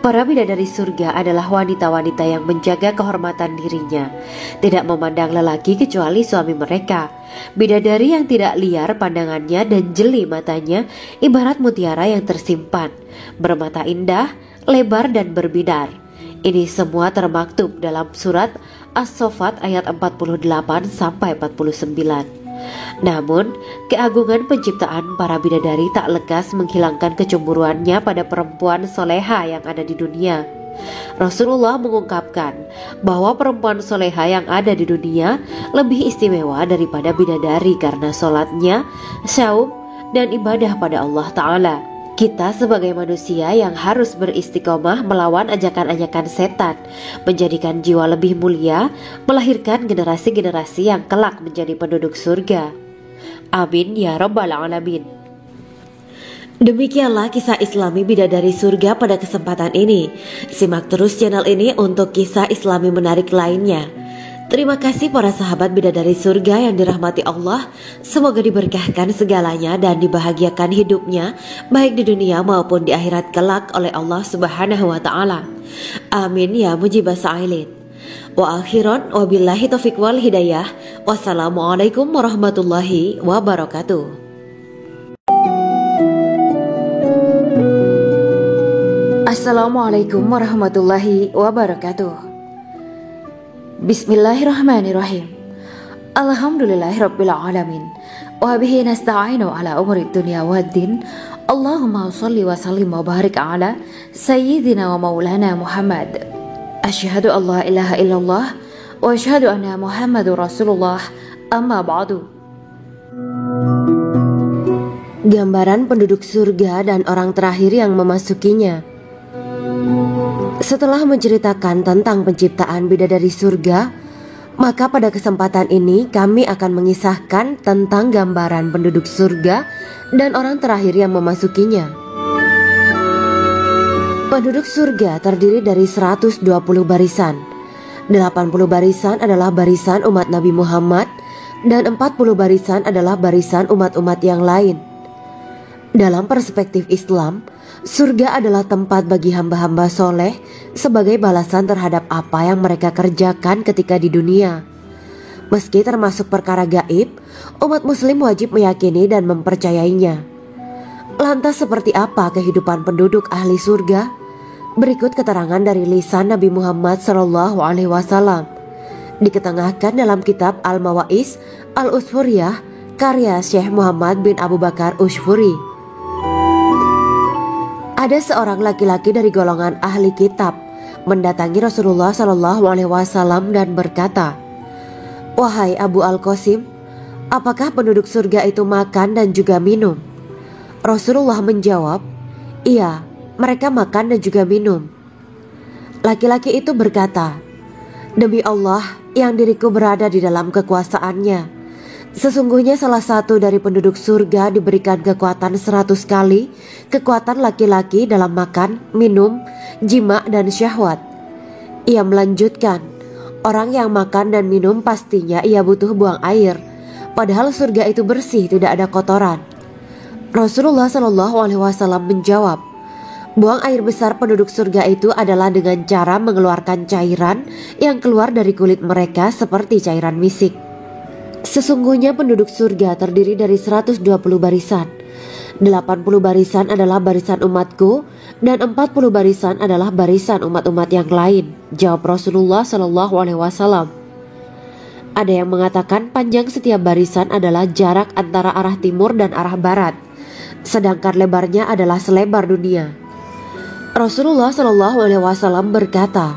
Para bidadari surga adalah wanita-wanita yang menjaga kehormatan dirinya, tidak memandang lelaki kecuali suami mereka. Bidadari yang tidak liar pandangannya dan jeli matanya ibarat mutiara yang tersimpan, bermata indah, lebar dan berbinar. Ini semua termaktub dalam Surat As-Saffat ayat 48-49. Namun, keagungan penciptaan para bidadari tak lekas menghilangkan kecemburuannya pada perempuan soleha yang ada di dunia. Rasulullah mengungkapkan bahwa perempuan soleha yang ada di dunia lebih istimewa daripada bidadari karena sholatnya, saum, dan ibadah pada Allah Ta'ala. Kita sebagai manusia yang harus beristiqomah melawan ajakan-ajakan setan, menjadikan jiwa lebih mulia, melahirkan generasi-generasi yang kelak menjadi penduduk surga. Amin ya rabbal alamin. Demikianlah kisah Islami bidadari surga pada kesempatan ini. Simak terus channel ini untuk kisah Islami menarik lainnya. Terima kasih para sahabat bidadari surga yang dirahmati Allah. Semoga diberkahkan segalanya dan dibahagiakan hidupnya baik di dunia maupun di akhirat kelak oleh Allah Subhanahu wa taala. Amin ya mujibas sa'ilin. Wa akhiran wabillahi taufiq wal hidayah. Wassalamualaikum warahmatullahi wabarakatuh. Assalamualaikum warahmatullahi wabarakatuh. Bismillahirrahmanirrahim. Alhamdulillahirabbil alamin. Wa bihi nasta'inu ala umuri dunya waddin. Allahumma shalli wa sallim wa barik ala sayyidina wa maulana Muhammad. Asyhadu an la ilaha illallah wa asyhadu anna Muhammadur Rasulullah. Amma ba'du. Gambaran penduduk surga dan orang terakhir yang memasukinya. Setelah menceritakan tentang penciptaan bidadari surga, maka pada kesempatan ini kami akan mengisahkan tentang gambaran penduduk surga dan orang terakhir yang memasukinya. Penduduk surga terdiri dari 120 barisan. 80 barisan adalah barisan umat Nabi Muhammad dan 40 barisan adalah barisan umat-umat yang lain. Dalam perspektif Islam, surga adalah tempat bagi hamba-hamba soleh sebagai balasan terhadap apa yang mereka kerjakan ketika di dunia. Meski termasuk perkara gaib, umat muslim wajib meyakini dan mempercayainya. Lantas seperti apa kehidupan penduduk ahli surga? Berikut keterangan dari lisan Nabi Muhammad SAW, diketengahkan dalam kitab Al-Mawa'is Al-Usfuriyah karya Syekh Muhammad bin Abu Bakar Ushfuri. Ada seorang laki-laki dari golongan ahli kitab mendatangi Rasulullah SAW dan berkata, "Wahai Abu Al-Qasim, apakah penduduk surga itu makan dan juga minum?" Rasulullah menjawab, "Iya, mereka makan dan juga minum." Laki-laki itu berkata, "Demi Allah yang diriku berada di dalam kekuasaannya, sesungguhnya salah satu dari penduduk surga diberikan kekuatan 100 kali kekuatan laki-laki dalam makan, minum, jima, dan syahwat." Ia melanjutkan, "Orang yang makan dan minum pastinya ia butuh buang air, padahal surga itu bersih, tidak ada kotoran." Rasulullah SAW menjawab, "Buang air besar penduduk surga itu adalah dengan cara mengeluarkan cairan yang keluar dari kulit mereka seperti cairan misik. Sesungguhnya penduduk surga terdiri dari 120 barisan. 80 barisan adalah barisan umatku dan 40 barisan adalah barisan umat-umat yang lain," jawab Rasulullah SAW. Ada yang mengatakan panjang setiap barisan adalah jarak antara arah timur dan arah barat, sedangkan lebarnya adalah selebar dunia. Rasulullah SAW berkata,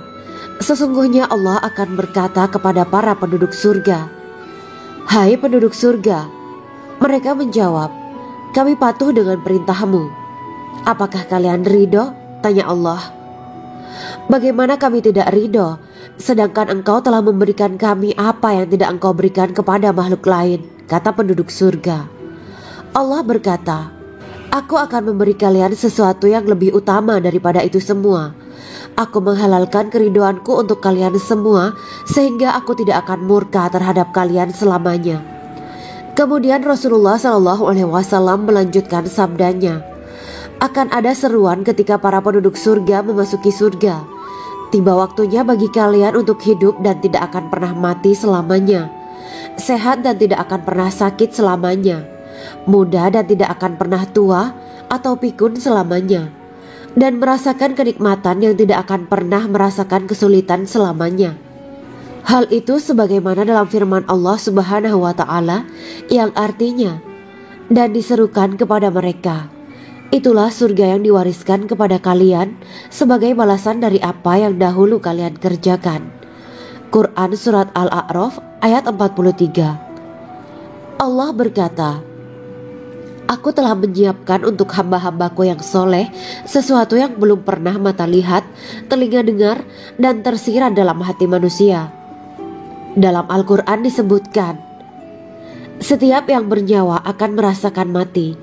"Sesungguhnya Allah akan berkata kepada para penduduk surga, 'Hai penduduk surga.' Mereka menjawab, 'Kami patuh dengan perintahmu.' 'Apakah kalian ridho?' tanya Allah. 'Bagaimana kami tidak ridho, sedangkan engkau telah memberikan kami apa yang tidak engkau berikan kepada makhluk lain,' kata penduduk surga. Allah berkata, 'Aku akan memberi kalian sesuatu yang lebih utama daripada itu semua. Aku menghalalkan keridoanku untuk kalian semua sehingga aku tidak akan murka terhadap kalian selamanya.'" Kemudian Rasulullah SAW melanjutkan sabdanya, "Akan ada seruan ketika para penduduk surga memasuki surga. Tiba waktunya bagi kalian untuk hidup dan tidak akan pernah mati selamanya, sehat dan tidak akan pernah sakit selamanya, muda dan tidak akan pernah tua atau pikun selamanya, dan merasakan kenikmatan yang tidak akan pernah merasakan kesulitan selamanya." Hal itu sebagaimana dalam firman Allah Subhanahu wa Ta'ala yang artinya, "Dan diserukan kepada mereka, itulah surga yang diwariskan kepada kalian sebagai balasan dari apa yang dahulu kalian kerjakan." Quran Surat Al-A'raf ayat 43. Allah berkata, "Aku telah menyiapkan untuk hamba-hambaku yang soleh sesuatu yang belum pernah mata lihat, telinga dengar, dan tersirat dalam hati manusia." Dalam Al-Quran disebutkan, "Setiap yang bernyawa akan merasakan mati,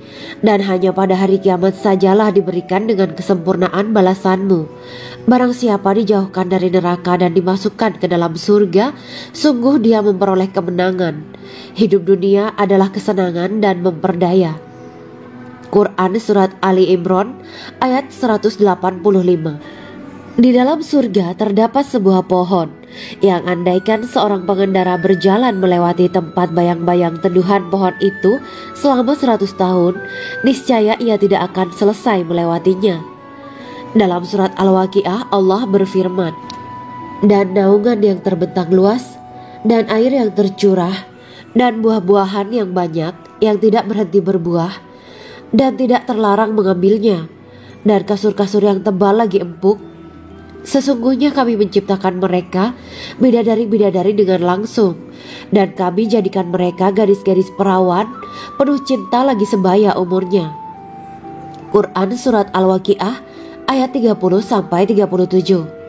dan hanya pada hari kiamat sajalah diberikan dengan kesempurnaan balasanmu. Barang siapa dijauhkan dari neraka dan dimasukkan ke dalam surga, sungguh dia memperoleh kemenangan. Hidup dunia adalah kesenangan dan memperdaya." Quran Surat Ali Imran ayat 185. Di dalam surga terdapat sebuah pohon yang andaikan seorang pengendara berjalan melewati tempat bayang-bayang teduhan pohon itu selama 100 tahun, niscaya ia tidak akan selesai melewatinya. Dalam surat Al-Waqiah Allah berfirman, dan naungan yang terbentang luas, dan air yang tercurah, dan buah-buahan yang banyak yang tidak berhenti berbuah, dan tidak terlarang mengambilnya, dan kasur-kasur yang tebal lagi empuk. Sesungguhnya kami menciptakan mereka bidadari-bidadari dengan langsung, dan kami jadikan mereka gadis-gadis perawan penuh cinta lagi sebaya umurnya. Quran Surat Al-Waqiah ayat 30-37.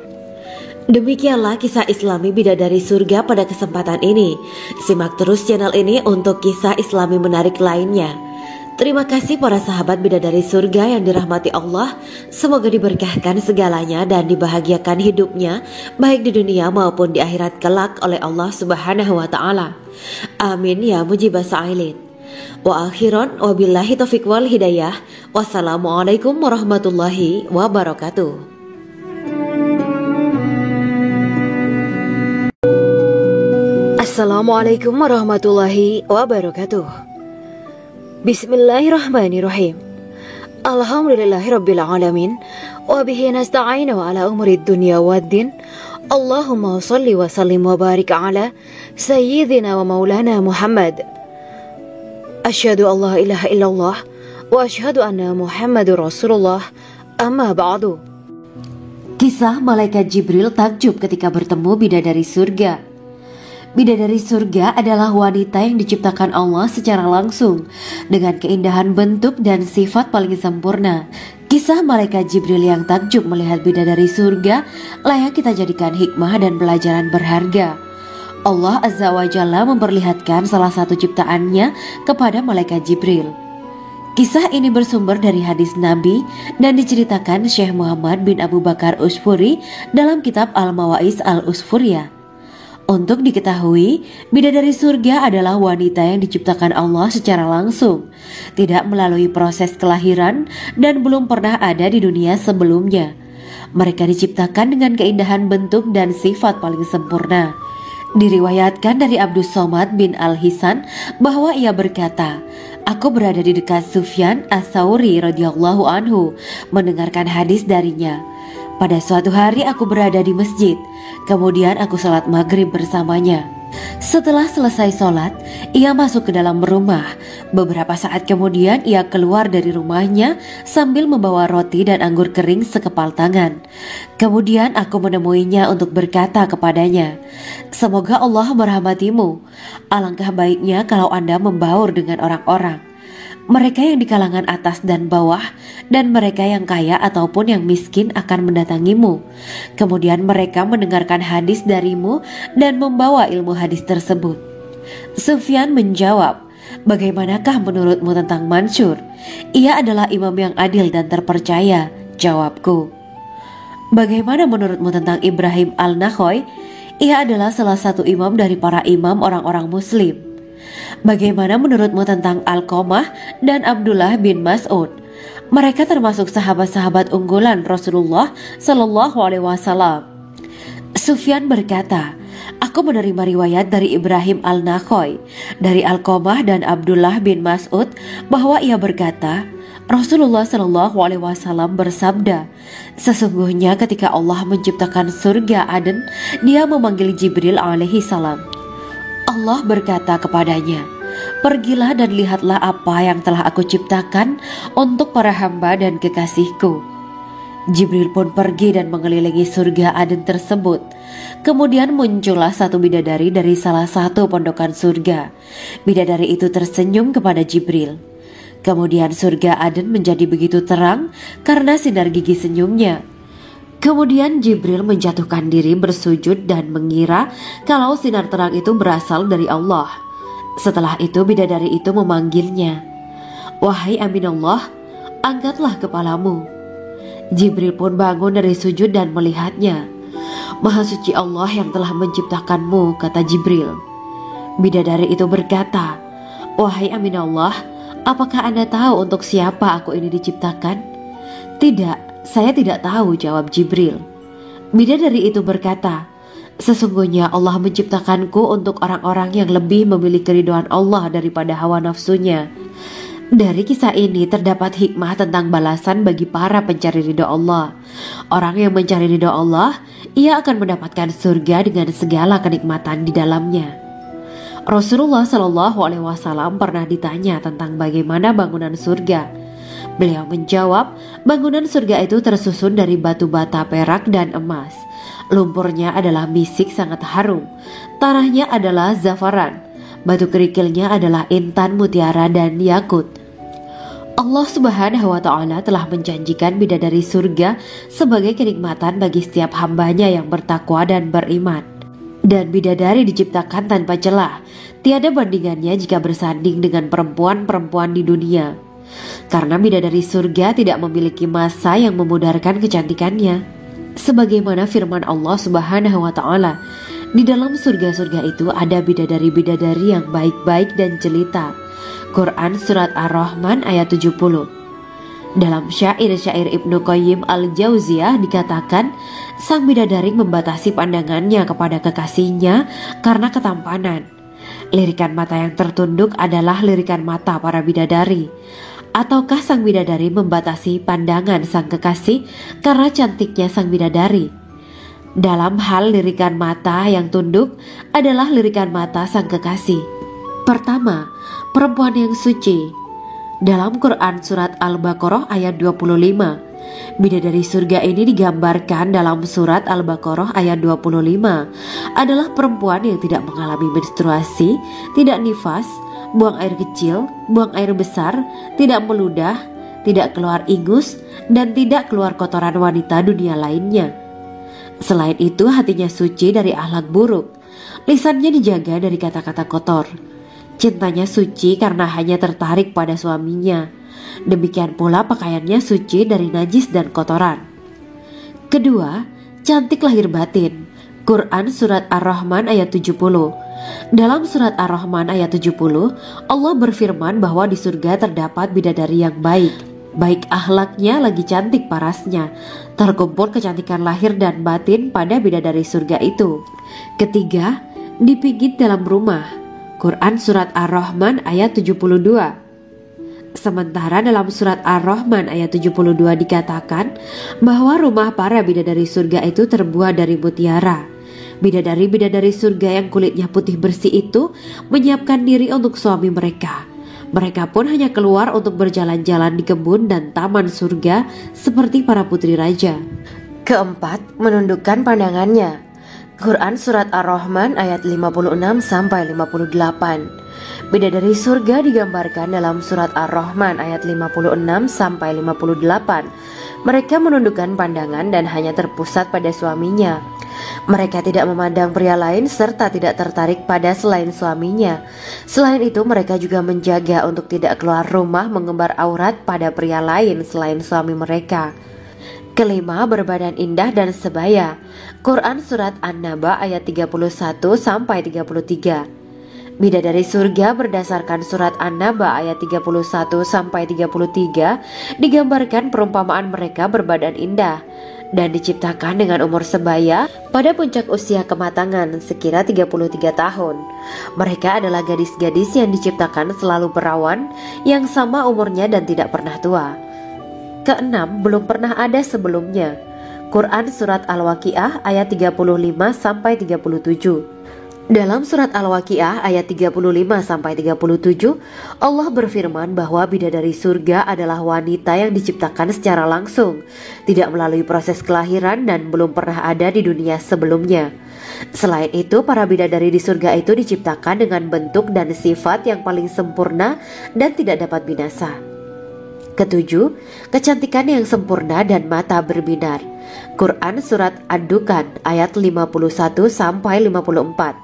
Demikianlah kisah Islami bidadari surga pada kesempatan ini. Simak terus channel ini untuk kisah Islami menarik lainnya. Terima kasih para sahabat bidadari surga yang dirahmati Allah. Semoga diberkahkan segalanya dan dibahagiakan hidupnya baik di dunia maupun di akhirat kelak oleh Allah Subhanahu wa taala. Amin ya mujibas sa'ilin. Wa akhiran wabillahi taufiq wal hidayah. Wassalamualaikum warahmatullahi wabarakatuh. Assalamualaikum warahmatullahi wabarakatuh. Bismillahirrahmanirrahim. Alhamdulillahirabbil alamin wa bihi nasta'inu ala umuri dunya waddin. Allahumma shalli wa sallim wa barik ala sayyidina wa maulana Muhammad. Asyhadu an la ilaha illallah wa asyhadu anna Muhammadur Rasulullah. Amma ba'du. Kisah malaikat Jibril takjub ketika bertemu bidadari surga. Bidadari surga adalah wanita yang diciptakan Allah secara langsung dengan keindahan bentuk dan sifat paling sempurna. Kisah malaikat Jibril yang takjub melihat bidadari surga layak kita jadikan hikmah dan pelajaran berharga. Allah Azza wa Jalla memperlihatkan salah satu ciptaannya kepada malaikat Jibril. Kisah ini bersumber dari hadis Nabi dan diceritakan Syekh Muhammad bin Abu Bakar Usfuri dalam kitab Al-Mawaiz Al-Usfuriyah. Untuk diketahui, bidadari surga adalah wanita yang diciptakan Allah secara langsung, tidak melalui proses kelahiran dan belum pernah ada di dunia sebelumnya. Mereka diciptakan dengan keindahan bentuk dan sifat paling sempurna. Diriwayatkan dari Abdus Somad bin Al-Hisan bahwa ia berkata, aku berada di dekat Sufyan As-Sauri radhiyallahu anhu mendengarkan hadis darinya. Pada suatu hari aku berada di masjid, kemudian aku sholat maghrib bersamanya. Setelah selesai sholat, ia masuk ke dalam rumah. Beberapa saat kemudian ia keluar dari rumahnya sambil membawa roti dan anggur kering sekepal tangan. Kemudian aku menemuinya untuk berkata kepadanya, semoga Allah merahmatimu. Alangkah baiknya kalau Anda membaur dengan orang-orang, mereka yang di kalangan atas dan bawah, dan mereka yang kaya ataupun yang miskin akan mendatangimu. Kemudian mereka mendengarkan hadis darimu dan membawa ilmu hadis tersebut. Sufyan menjawab, bagaimanakah menurutmu tentang Mansur? Ia adalah imam yang adil dan terpercaya. Jawabku. Bagaimana menurutmu tentang Ibrahim Al-Nakhoy? Ia adalah salah satu imam dari para imam orang-orang muslim. Bagaimana menurutmu tentang Alqamah dan Abdullah bin Mas'ud? Mereka termasuk sahabat-sahabat unggulan Rasulullah Sallallahu Alaihi Wasallam. Sufyan berkata, aku menerima riwayat dari Ibrahim Al-Nakhoy, dari Alqamah dan Abdullah bin Mas'ud bahwa ia berkata, Rasulullah Sallallahu Alaihi Wasallam bersabda, sesungguhnya ketika Allah menciptakan surga Aden, Dia memanggil Jibril alaihi salam. Allah berkata kepadanya, pergilah dan lihatlah apa yang telah aku ciptakan untuk para hamba dan kekasihku. Jibril pun pergi dan mengelilingi surga Aden tersebut. Kemudian muncullah satu bidadari dari salah satu pondokan surga. Bidadari itu tersenyum kepada Jibril. Kemudian surga Aden menjadi begitu terang karena sinar gigi senyumnya. Kemudian Jibril menjatuhkan diri bersujud dan mengira kalau sinar terang itu berasal dari Allah. Setelah itu bidadari itu memanggilnya, wahai Aminullah, angkatlah kepalamu. Jibril pun bangun dari sujud dan melihatnya. Maha suci Allah yang telah menciptakanmu, kata Jibril. Bidadari itu berkata, wahai Aminullah, apakah Anda tahu untuk siapa aku ini diciptakan? Tidak, saya tidak tahu, jawab Jibril. Bidadari itu berkata, sesungguhnya Allah menciptakanku untuk orang-orang yang lebih memilih keridhaan Allah daripada hawa nafsunya. Dari kisah ini terdapat hikmah tentang balasan bagi para pencari ridha Allah. Orang yang mencari ridho Allah, ia akan mendapatkan surga dengan segala kenikmatan di dalamnya. Rasulullah Shallallahu Alaihi Wasallam pernah ditanya tentang bagaimana bangunan surga. Beliau menjawab, bangunan surga itu tersusun dari batu bata, perak, dan emas. Lumpurnya adalah misik sangat harum, tanahnya adalah zafaran, batu kerikilnya adalah intan, mutiara, dan yakut. Allah Subhanahu wa Ta'ala telah menjanjikan bidadari surga sebagai kenikmatan bagi setiap hambanya yang bertakwa dan beriman. Dan bidadari diciptakan tanpa celah, tiada bandingannya jika bersanding dengan perempuan-perempuan di dunia. Karena bidadari surga tidak memiliki masa yang memudarkan kecantikannya. Sebagaimana firman Allah Subhanahu wa Ta'ala, di dalam surga-surga itu ada bidadari-bidadari yang baik-baik dan jelita. Quran Surat Ar-Rahman ayat 70. Dalam syair-syair Ibnu Qayyim Al-Jauziyah dikatakan, sang bidadari membatasi pandangannya kepada kekasihnya karena ketampanan. Lirikan mata yang tertunduk adalah lirikan mata para bidadari. Ataukah sang bidadari membatasi pandangan sang kekasih karena cantiknya sang bidadari? Dalam hal lirikan mata yang tunduk adalah lirikan mata sang kekasih. Pertama, perempuan yang suci. Dalam Quran Surat Al-Baqarah ayat 25, bidadari surga ini digambarkan dalam Surat Al-Baqarah ayat 25 adalah perempuan yang tidak mengalami menstruasi, tidak nifas, buang air kecil, buang air besar, tidak meludah, tidak keluar ingus, dan tidak keluar kotoran wanita dunia lainnya. Selain itu, hatinya suci dari akhlak buruk, lisannya dijaga dari kata-kata kotor. Cintanya suci karena hanya tertarik pada suaminya. Demikian pula pakaiannya suci dari najis dan kotoran. Kedua, cantik lahir batin. Quran Surat Ar-Rahman ayat 70. Dalam Surat Ar-Rahman ayat 70, Allah berfirman bahwa di surga terdapat bidadari yang baik. Baik akhlaknya lagi cantik parasnya. Terkumpul kecantikan lahir dan batin pada bidadari surga itu. Ketiga, dipijit dalam rumah. Quran Surat Ar-Rahman ayat 72. Sementara dalam Surat Ar-Rahman ayat 72 dikatakan bahwa rumah para bidadari surga itu terbuat dari mutiara. Bidadari-bidadari surga yang kulitnya putih bersih itu menyiapkan diri untuk suami mereka. Mereka pun hanya keluar untuk berjalan-jalan di kebun dan taman surga seperti para putri raja. Keempat, menundukkan pandangannya. Quran Surat Ar-Rahman ayat 56-58. Bidadari surga digambarkan dalam Surat Ar-Rahman ayat 56-58. Mereka menundukkan pandangan dan hanya terpusat pada suaminya. Mereka tidak memandang pria lain serta tidak tertarik pada selain suaminya. Selain itu, mereka juga menjaga untuk tidak keluar rumah mengembar aurat pada pria lain selain suami mereka. Kelima, berbadan indah dan sebaya. Quran Surat An-Naba ayat 31-33. Bidadari surga berdasarkan Surat An-Naba ayat 31-33 digambarkan perumpamaan mereka berbadan indah dan diciptakan dengan umur sebaya pada puncak usia kematangan sekira 33 tahun. Mereka adalah gadis-gadis yang diciptakan selalu perawan, yang sama umurnya dan tidak pernah tua. Keenam, belum pernah ada sebelumnya. Quran Surat Al-Waqiah ayat 35-37. Dalam Surat Al-Waqiah ayat 35-37, Allah berfirman bahwa bidadari surga adalah wanita yang diciptakan secara langsung, tidak melalui proses kelahiran dan belum pernah ada di dunia sebelumnya. Selain itu, para bidadari di surga itu diciptakan dengan bentuk dan sifat yang paling sempurna dan tidak dapat binasa. Ketujuh, kecantikan yang sempurna dan mata berbinar. Quran Surat Ad-Dukan ayat 51-54.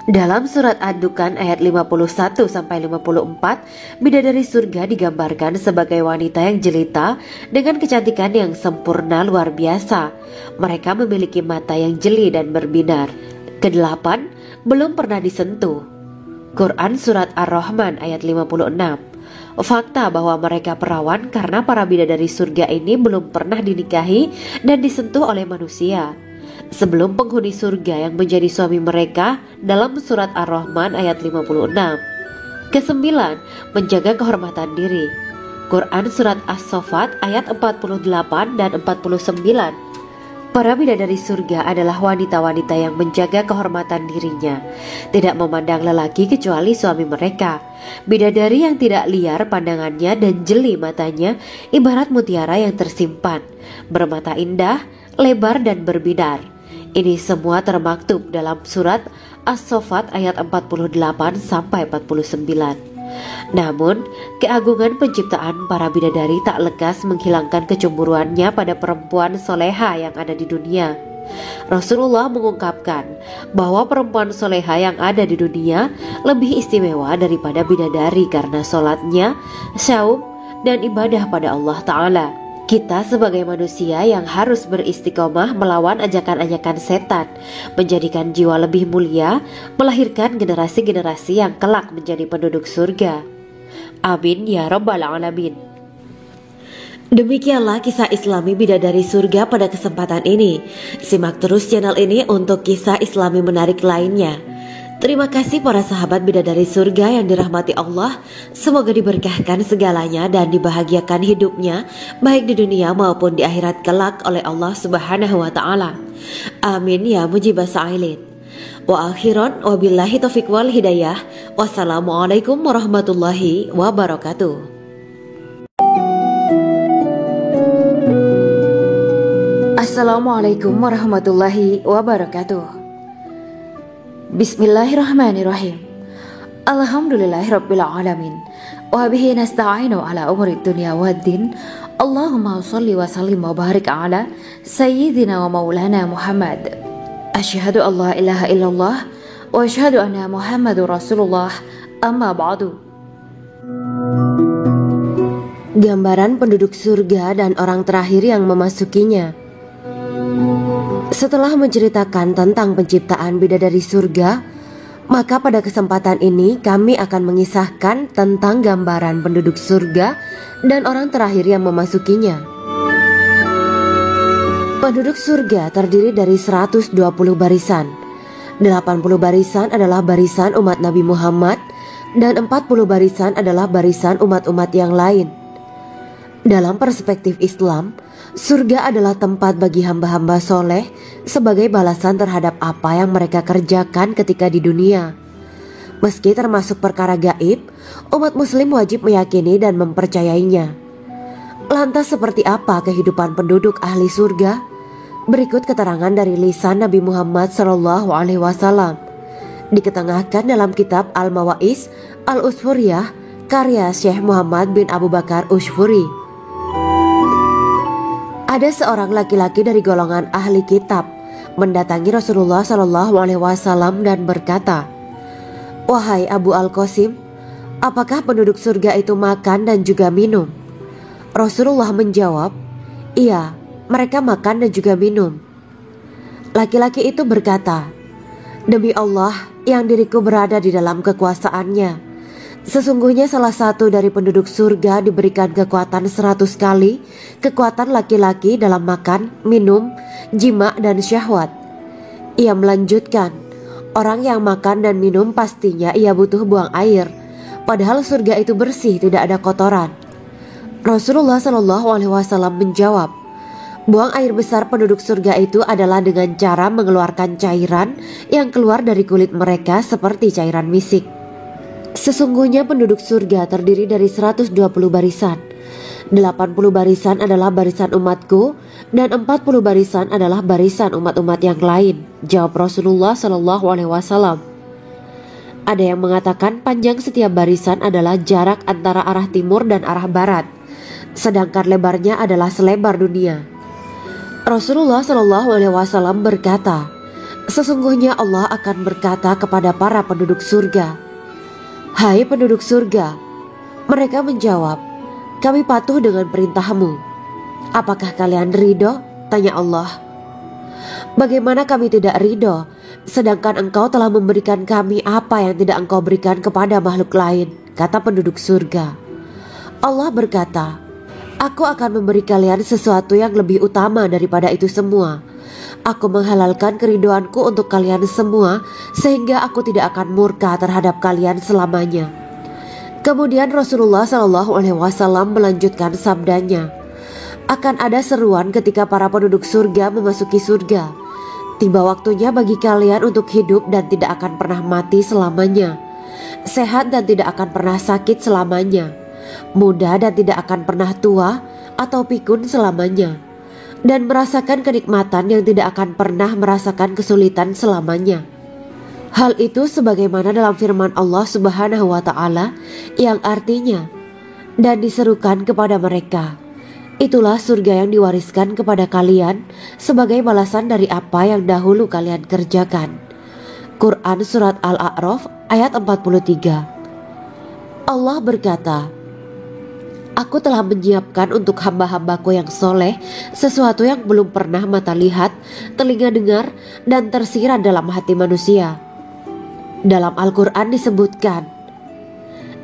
Dalam Surat Ad-Dukan ayat 51-54, bidadari surga digambarkan sebagai wanita yang jelita dengan kecantikan yang sempurna luar biasa. Mereka memiliki mata yang jeli dan berbinar. Kedelapan, belum pernah disentuh. Quran Surat Ar-Rahman ayat 56. Fakta bahwa mereka perawan karena para bidadari surga ini belum pernah dinikahi dan disentuh oleh manusia sebelum penghuni surga yang menjadi suami mereka dalam Surat Ar-Rahman ayat 56. Kesembilan, menjaga kehormatan diri. Quran Surat As-Saffat ayat 48 dan 49. Para bidadari surga adalah wanita-wanita yang menjaga kehormatan dirinya, tidak memandang lelaki kecuali suami mereka. Bidadari yang tidak liar pandangannya dan jeli matanya, ibarat mutiara yang tersimpan, bermata indah, lebar dan berbinar. Ini semua termaktub dalam surat As-Saffat ayat 48 sampai 49. Namun, keagungan penciptaan para bidadari tak lekas menghilangkan kecemburuannya pada perempuan soleha yang ada di dunia. Rasulullah mengungkapkan bahwa perempuan soleha yang ada di dunia lebih istimewa daripada bidadari karena sholatnya, saum, dan ibadah pada Allah Ta'ala. Kita sebagai manusia yang harus beristiqomah melawan ajakan-ajakan setan, menjadikan jiwa lebih mulia, melahirkan generasi-generasi yang kelak menjadi penduduk surga. Amin ya rabbal alamin. Demikianlah kisah Islami bidadari surga pada kesempatan ini. Simak terus channel ini untuk kisah Islami menarik lainnya. Terima kasih para sahabat bidadari surga yang dirahmati Allah. Semoga diberkahkan segalanya dan dibahagiakan hidupnya, baik di dunia maupun di akhirat kelak oleh Allah Subhanahu wa Ta'ala. Amin ya mujibah sa'ilin. Wa akhiran wabillahi taufiq wal hidayah. Wassalamualaikum warahmatullahi wabarakatuh. Assalamualaikum warahmatullahi wabarakatuh. Bismillahirrahmanirrahim. Alhamdulillahirabbil alamin. Wa bihi nasta'inu ala umuri dunya waddin. Allahumma shalli wa sallim wa barik ala sayyidina wa maulana Muhammad. Asyhadu an la ilaha illallah wa asyhadu anna Muhammadur Rasulullah. Amma ba'du. Gambaran penduduk surga dan orang terakhir yang memasukinya. Setelah menceritakan tentang penciptaan bidadari surga, maka pada kesempatan ini kami akan mengisahkan tentang gambaran penduduk surga dan orang terakhir yang memasukinya. Penduduk surga terdiri dari 120 barisan. 80 barisan adalah barisan umat Nabi Muhammad dan 40 barisan adalah barisan umat-umat yang lain. Dalam perspektif Islam, surga adalah tempat bagi hamba-hamba soleh sebagai balasan terhadap apa yang mereka kerjakan ketika di dunia. Meski termasuk perkara gaib, umat muslim wajib meyakini dan mempercayainya. Lantas seperti apa kehidupan penduduk ahli surga? Berikut keterangan dari lisan Nabi Muhammad SAW, diketengahkan dalam kitab Al-Mawaiz Al-Usfuriyah karya Syekh Muhammad bin Abu Bakar Ushfuri. Ada seorang laki-laki dari golongan ahli kitab mendatangi Rasulullah SAW dan berkata, "Wahai Abu Al-Qasim, apakah penduduk surga itu makan dan juga minum?" Rasulullah menjawab, "Iya, mereka makan dan juga minum." Laki-laki itu berkata, "Demi Allah yang diriku berada di dalam kekuasaannya, sesungguhnya salah satu dari penduduk surga diberikan kekuatan 100 kali kekuatan laki-laki dalam makan, minum, jima, dan syahwat." Ia melanjutkan, "Orang yang makan dan minum pastinya ia butuh buang air, padahal surga itu bersih, tidak ada kotoran." Rasulullah SAW menjawab, "Buang air besar penduduk surga itu adalah dengan cara mengeluarkan cairan yang keluar dari kulit mereka seperti cairan misik. Sesungguhnya penduduk surga terdiri dari 120 barisan. 80 barisan adalah barisan umatku dan 40 barisan adalah barisan umat-umat yang lain," jawab Rasulullah SAW. Ada yang mengatakan panjang setiap barisan adalah jarak antara arah timur dan arah barat, sedangkan lebarnya adalah selebar dunia. Rasulullah SAW berkata, "Sesungguhnya Allah akan berkata kepada para penduduk surga, 'Hai penduduk surga,' mereka menjawab, 'Kami patuh dengan perintahmu.' 'Apakah kalian ridho?' tanya Allah. 'Bagaimana kami tidak ridho, sedangkan engkau telah memberikan kami apa yang tidak engkau berikan kepada makhluk lain,' kata penduduk surga. Allah berkata, 'Aku akan memberi kalian sesuatu yang lebih utama daripada itu semua. Aku menghalalkan keridoanku untuk kalian semua sehingga aku tidak akan murka terhadap kalian selamanya.'" Kemudian Rasulullah SAW melanjutkan sabdanya, Akan ada seruan ketika para penduduk surga memasuki surga. Tiba waktunya bagi kalian untuk hidup dan tidak akan pernah mati selamanya, sehat dan tidak akan pernah sakit selamanya, muda dan tidak akan pernah tua atau pikun selamanya, dan merasakan kenikmatan yang tidak akan pernah merasakan kesulitan selamanya. Hal itu sebagaimana dalam firman Allah Subhanahu wa Ta'ala yang artinya, dan diserukan kepada mereka, itulah surga yang diwariskan kepada kalian sebagai balasan dari apa yang dahulu kalian kerjakan. Quran Surat Al-A'raf ayat 43. Allah berkata, Aku telah menyiapkan untuk hamba-hambaku yang soleh sesuatu yang belum pernah mata lihat, telinga dengar, dan tersirat dalam hati manusia. Dalam Al-Quran disebutkan,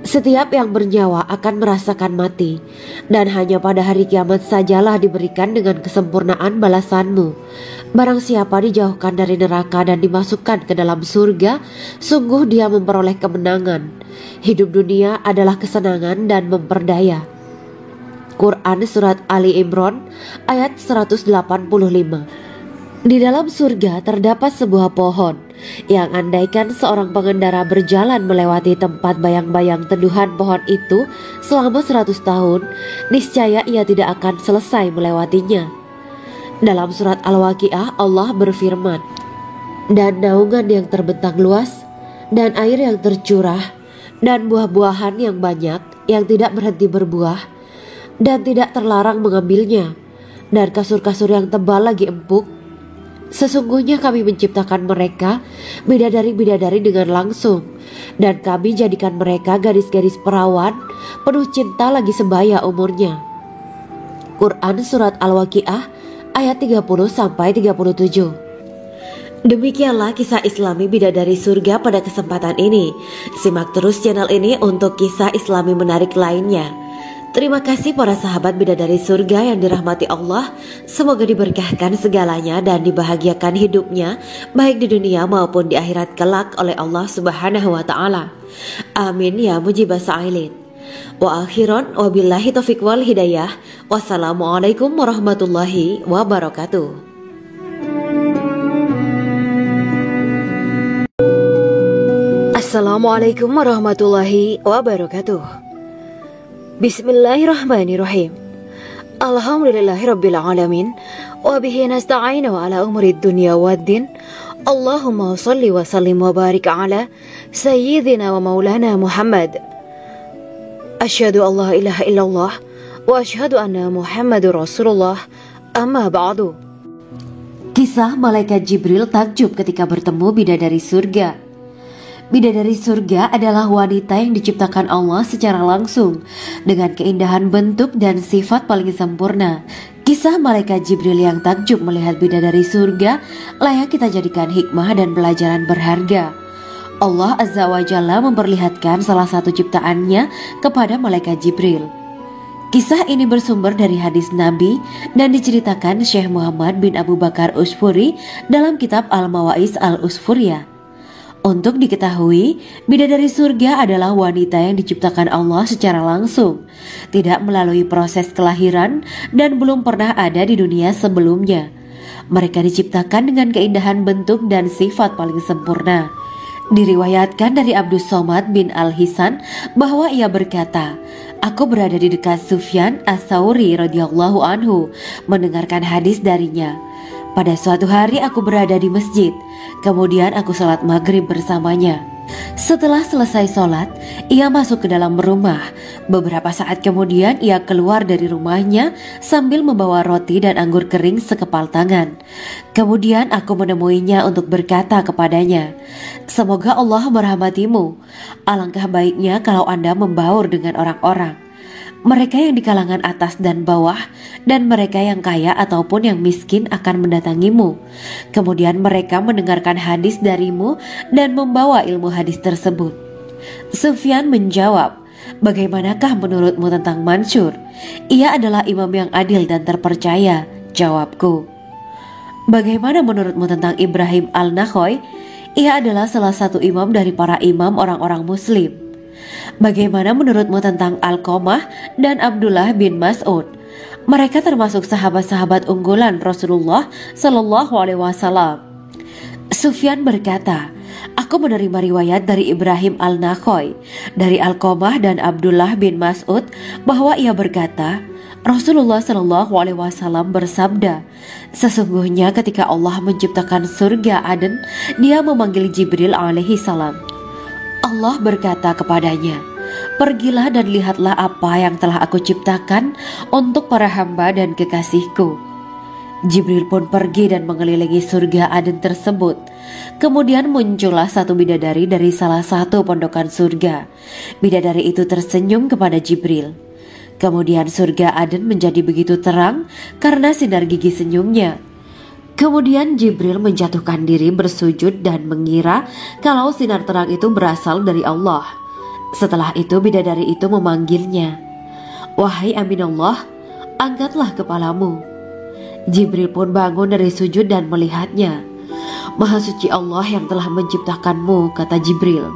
setiap yang bernyawa akan merasakan mati, dan hanya pada hari kiamat sajalah diberikan dengan kesempurnaan balasanmu. Barang siapa dijauhkan dari neraka dan dimasukkan ke dalam surga, sungguh dia memperoleh kemenangan. Hidup dunia adalah kesenangan dan memperdaya. Quran Surat Ali Imran ayat 185. Di dalam surga terdapat sebuah pohon yang andaikan seorang pengendara berjalan melewati tempat bayang-bayang teduhan pohon itu selama 100 tahun, niscaya ia tidak akan selesai melewatinya. Dalam surat Al-Waqiah Allah berfirman, dan naungan yang terbentang luas, dan air yang tercurah, dan buah-buahan yang banyak yang tidak berhenti berbuah, dan tidak terlarang mengambilnya, dan kasur-kasur yang tebal lagi empuk. Sesungguhnya kami menciptakan mereka bidadari-bidadari dengan langsung, dan kami jadikan mereka gadis-gadis perawan penuh cinta lagi sebaya umurnya. Quran Surat Al-Waqiah ayat 30-37. Demikianlah kisah Islami bidadari surga pada kesempatan ini. Simak terus channel ini untuk kisah Islami menarik lainnya. Terima kasih para sahabat bidadari surga yang dirahmati Allah. Semoga diberkahkan segalanya dan dibahagiakan hidupnya baik di dunia maupun di akhirat kelak oleh Allah Subhanahu wa Ta'ala. Amin ya mujibah sa'ilin. Wa akhiran wabillahi taufiq wal hidayah. Wassalamualaikum warahmatullahi wabarakatuh. Assalamualaikum warahmatullahi wabarakatuh. Bismillahirrahmanirrahim. Alhamdulillahirabbil alamin wa bihi nasta'inu ala umuri dunya waddin. Allahumma shalli wa sallim wa barik ala sayyidina wa maulana Muhammad. Asyhadu an la ilaha illallah wa asyhadu anna Muhammadur Rasulullah. Amma ba'du. Kisah malaikat Jibril takjub ketika bertemu bidadari surga. Bidadari surga adalah wanita yang diciptakan Allah secara langsung dengan keindahan bentuk dan sifat paling sempurna. Kisah malaikat Jibril yang takjub melihat bidadari surga layak kita jadikan hikmah dan pelajaran berharga. Allah Azza wa Jalla memperlihatkan salah satu ciptaannya kepada malaikat Jibril. Kisah ini bersumber dari hadis Nabi dan diceritakan Syekh Muhammad bin Abu Bakar Usfuri dalam kitab Al-Mawaiz Al-Usfuriyah. Untuk diketahui, bidadari surga adalah wanita yang diciptakan Allah secara langsung, tidak melalui proses kelahiran dan belum pernah ada di dunia sebelumnya. Mereka diciptakan dengan keindahan bentuk dan sifat paling sempurna. Diriwayatkan dari Abdus Somad bin Al-Hisan bahwa ia berkata, Aku berada di dekat Sufyan As-Sauri radhiyallahu anhu mendengarkan hadis darinya. Pada suatu hari aku berada di masjid, kemudian aku sholat maghrib bersamanya. Setelah selesai sholat, ia masuk ke dalam rumah. Beberapa saat kemudian ia keluar dari rumahnya sambil membawa roti dan anggur kering sekepal tangan. Kemudian aku menemuinya untuk berkata kepadanya, Semoga Allah merahmatimu. Alangkah baiknya kalau Anda membaur dengan orang-orang. Mereka yang di kalangan atas dan bawah, dan mereka yang kaya ataupun yang miskin akan mendatangimu. Kemudian mereka mendengarkan hadis darimu dan membawa ilmu hadis tersebut. Sufyan menjawab, Bagaimanakah menurutmu tentang Mansur? Ia adalah imam yang adil dan terpercaya. Jawabku. Bagaimana menurutmu tentang Ibrahim Al-Nakhoy? Ia adalah salah satu imam dari para imam orang-orang muslim. Bagaimana menurutmu tentang Al-Qamah dan Abdullah bin Mas'ud? Mereka termasuk sahabat-sahabat unggulan Rasulullah Shallallahu Alaihi Wasallam. Sufyan berkata, aku menerima riwayat dari Ibrahim al-Nakhoy, dari Alqamah dan Abdullah bin Mas'ud bahwa ia berkata, Rasulullah Shallallahu Alaihi Wasallam bersabda, sesungguhnya ketika Allah menciptakan surga Aden, Dia memanggil Jibril alaihi salam. Allah berkata kepadanya, pergilah dan lihatlah apa yang telah aku ciptakan untuk para hamba dan kekasihku. Jibril pun pergi dan mengelilingi surga Aden tersebut. Kemudian muncullah satu bidadari dari salah satu pondokan surga. Bidadari itu tersenyum kepada Jibril. Kemudian surga Aden menjadi begitu terang karena sinar gigi senyumnya. Kemudian Jibril menjatuhkan diri bersujud dan mengira kalau sinar terang itu berasal dari Allah. Setelah itu bidadari itu memanggilnya, wahai Aminullah, angkatlah kepalamu. Jibril pun bangun dari sujud dan melihatnya. Maha suci Allah yang telah menciptakanmu, kata Jibril.